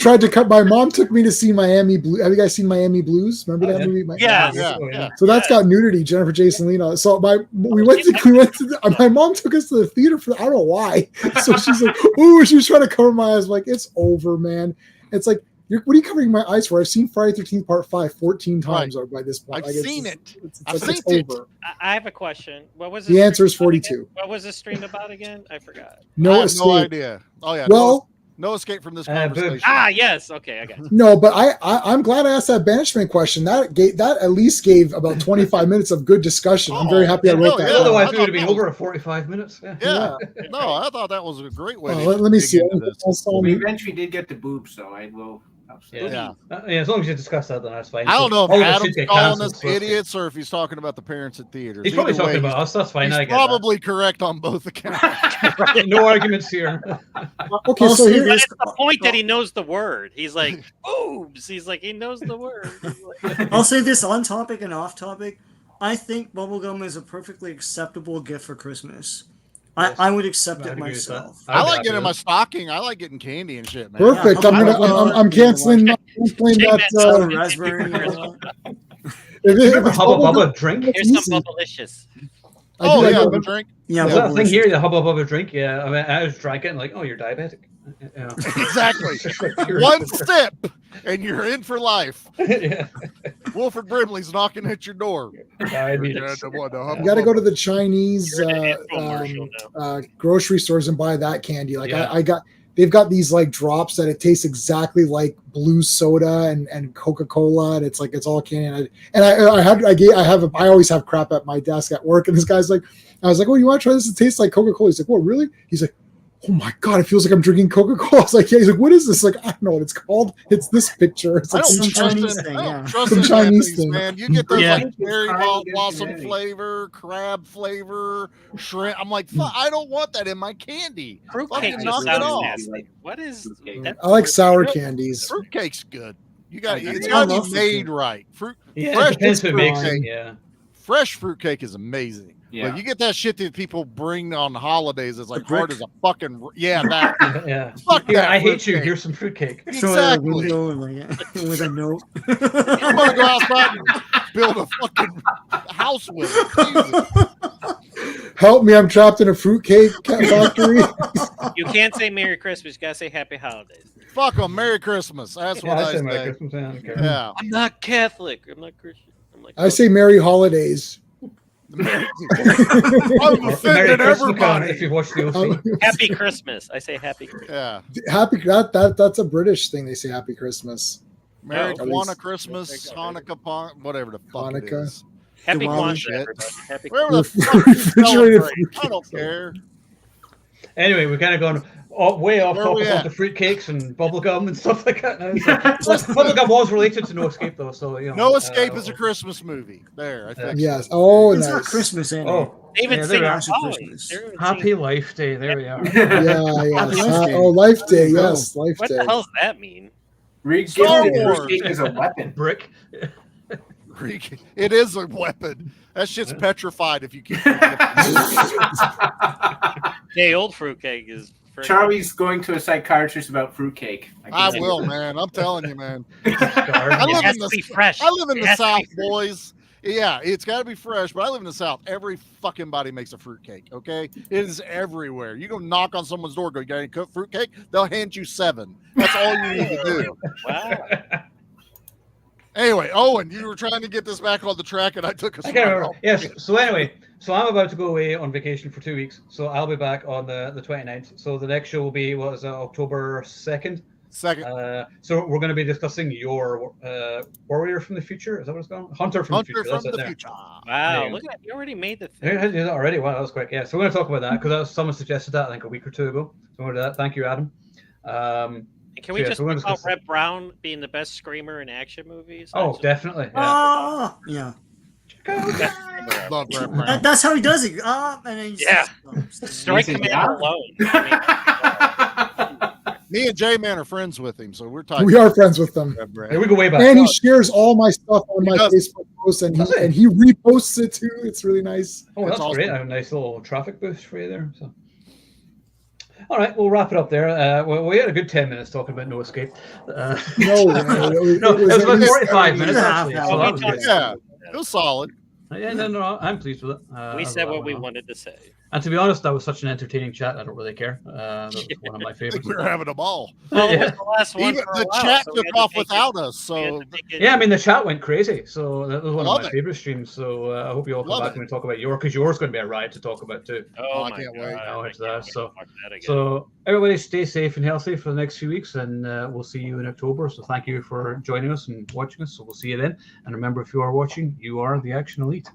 took me to see Miami Blue. Have you guys seen Miami Blues? Remember that movie? Yeah. So that's got nudity, Jennifer Jason Leigh. So my mom took us to the theater for, I don't know why. So she's like, ooh, she was trying to cover my eyes. I'm like, it's over, man. It's like, what are you covering my eyes for? I've seen Friday 13th Part 5 14 times by this point. I've seen it. Over. I have a question. What was the answer is 42. What was the stream about again? I forgot. I have no idea. Oh yeah. Well, no escape from this conversation. Yes. Okay, I got it. No, but I'm glad I asked that banishment question. That at least gave about 25 minutes of good discussion. I'm very happy I wrote that. Otherwise, it would have been over at 45 minutes. Yeah. No, I thought that was a great way. Let me see. We eventually did get the boobs, so I will. As long as you discuss that, then that's fine. I don't know if Adam's calling us idiots or if he's talking about the parents at theaters. He's probably talking about us. That's fine. He's probably correct on both accounts. No arguments here. Okay, so it's the point that he knows the word. He's like, boobs. He's like, he knows the word. I'll say this on topic and off topic. I think bubblegum is a perfectly acceptable gift for Christmas. Yes. I would accept it myself. I like getting my stocking. I like getting candy and shit, man. Perfect. I'm canceling that raspberry. Remember Hubba Bubba drink? Here's some Bubblicious. The drink. Yeah, that thing here, the Hubba Bubba drink. Yeah, I mean, I was drinking and like, oh, you're diabetic. Exactly. One sip and you're in for life. Yeah. Wilford Brimley's knocking at your door. You got to go to the Chinese grocery stores and buy that candy. Like they've got these like drops that it tastes exactly like blue soda and Coca-Cola, and it's like it's all candy. I always have crap at my desk at work, and this guy's like, I was like, oh, you want to try this? It tastes like Coca-Cola. He's like, what, really? He's like, oh my God, it feels like I'm drinking Coca-Cola. I was like, yeah. He's like, what is this? Like, I don't know what it's called. It's this picture. It's like some Chinese thing. Some Chinese thing, man. You get those like cherry blossom flavor, crab flavor, shrimp. I'm like, I don't want that in my candy. Fruitcake knock it off. What is that? I like sour candies. Fruitcake's good. It's got to be made right. Fresh fruitcake. Fresh fruitcake is amazing. Yeah. But you get that shit that people bring on holidays. It's like hard as a fucking that. Fuck that. I hate you. Here's some fruitcake. Exactly. With a note. I'm gonna go outside and build a fucking house with it. Help me! I'm trapped in a fruitcake factory. You can't say Merry Christmas. You gotta say Happy Holidays. Fuck them. Merry Christmas. That's what I say. Merry Christmas, yeah. I'm not Catholic. I'm not Christian. I say Merry Holidays. I'm offending everybody. If you watch the OC. Happy Christmas. I say Happy Christmas. Yeah. Happy that's a British thing. They say Happy Christmas. Merry Kwanzaa Christmas, Hanukkah, whatever the fuck it is. Happy Kwanzaa, everybody. Happy Whatever the fuck you celebrate. I don't care. Anyway, we're kind of going way off topic of the fruitcakes and bubblegum and stuff like that. Bubblegum was related to No Escape, though. So No Escape is a Christmas movie. There, I think. Yes. Oh, it's nice. for Christmas, ain't it? Oh, even sing Christmas. Happy Life Day. There we are. Life Day. Yes, Life Day. What the hell does that mean? Fruitcake is a weapon. Brick. It is a weapon. That shit's petrified if you keep Hey, old fruitcake is. Charlie's going to a psychiatrist about fruitcake. I will, man. I'm telling you, man. I live in the South, boys. Yeah, it's got to be fresh, but I live in the South. Every fucking body makes a fruitcake, okay? It is everywhere. You go knock on someone's door, go, you got any cooked fruitcake? They'll hand you 7. That's all you need to do. Wow. Anyway, Owen, you were trying to get this back on the track, and I took a Yes. So anyway, I'm about to go away on vacation for 2 weeks. So I'll be back on the 29th. So the next show will be October 2nd. Second. So we're going to be discussing your Warrior from the Future. Is that what it's called? Hunter from the Future. That's it there. Future. Wow, look at that. You already made the Yeah, thing. I did that already. Wow, that was quick. Yeah, so we're going to talk about that because someone suggested that I think a week or two ago. So we're going to do that. Thank you, Adam. And can we so just we're talk gonna about Red Brown being the best screamer in action movies? Oh, definitely. Yeah. Ah, yeah. Love Brett Brown. That's how he does it. And then he Yeah. just- Strike He said, Command yeah. alone. I Me and J-Man are friends with him, so we're tight. We are friends with them. Brett Brown. Here we go way back. And he shares all my stuff on He my does. Facebook posts, and Does he? he reposts it too. It's really nice. Oh, That's that's great. awesome. I have a nice little traffic boost for you there. So, all right, we'll wrap it up there. We had a good 10 minutes talking about No Escape. No, It was at about least 45 minutes Yeah. actually. Yeah. So that we was talked- good. Yeah, it was solid. Yeah, no, I'm pleased with it. we As said well. what we wanted to say. And to be honest, that was such an entertaining chat. I don't really care. That was one of my I think favorites. we were having a ball. Well, it Yeah. was the last one. Even for a the while, chat so we took had to off make it- without us, we had so to make it- Yeah, I mean the chat went crazy, so that was one Love of my it. favorite streams. So I hope you all come Love back it. when we talk about yours, because yours going to be a ride to talk about too. Oh, I my can't God. wait. I know I it's can't that, wait to so- watch that again. So everybody, stay safe and healthy for the next few weeks, and we'll see you in October. So thank you for joining us and watching us. So we'll see you then. And remember, if you are watching, you are the Action Elite.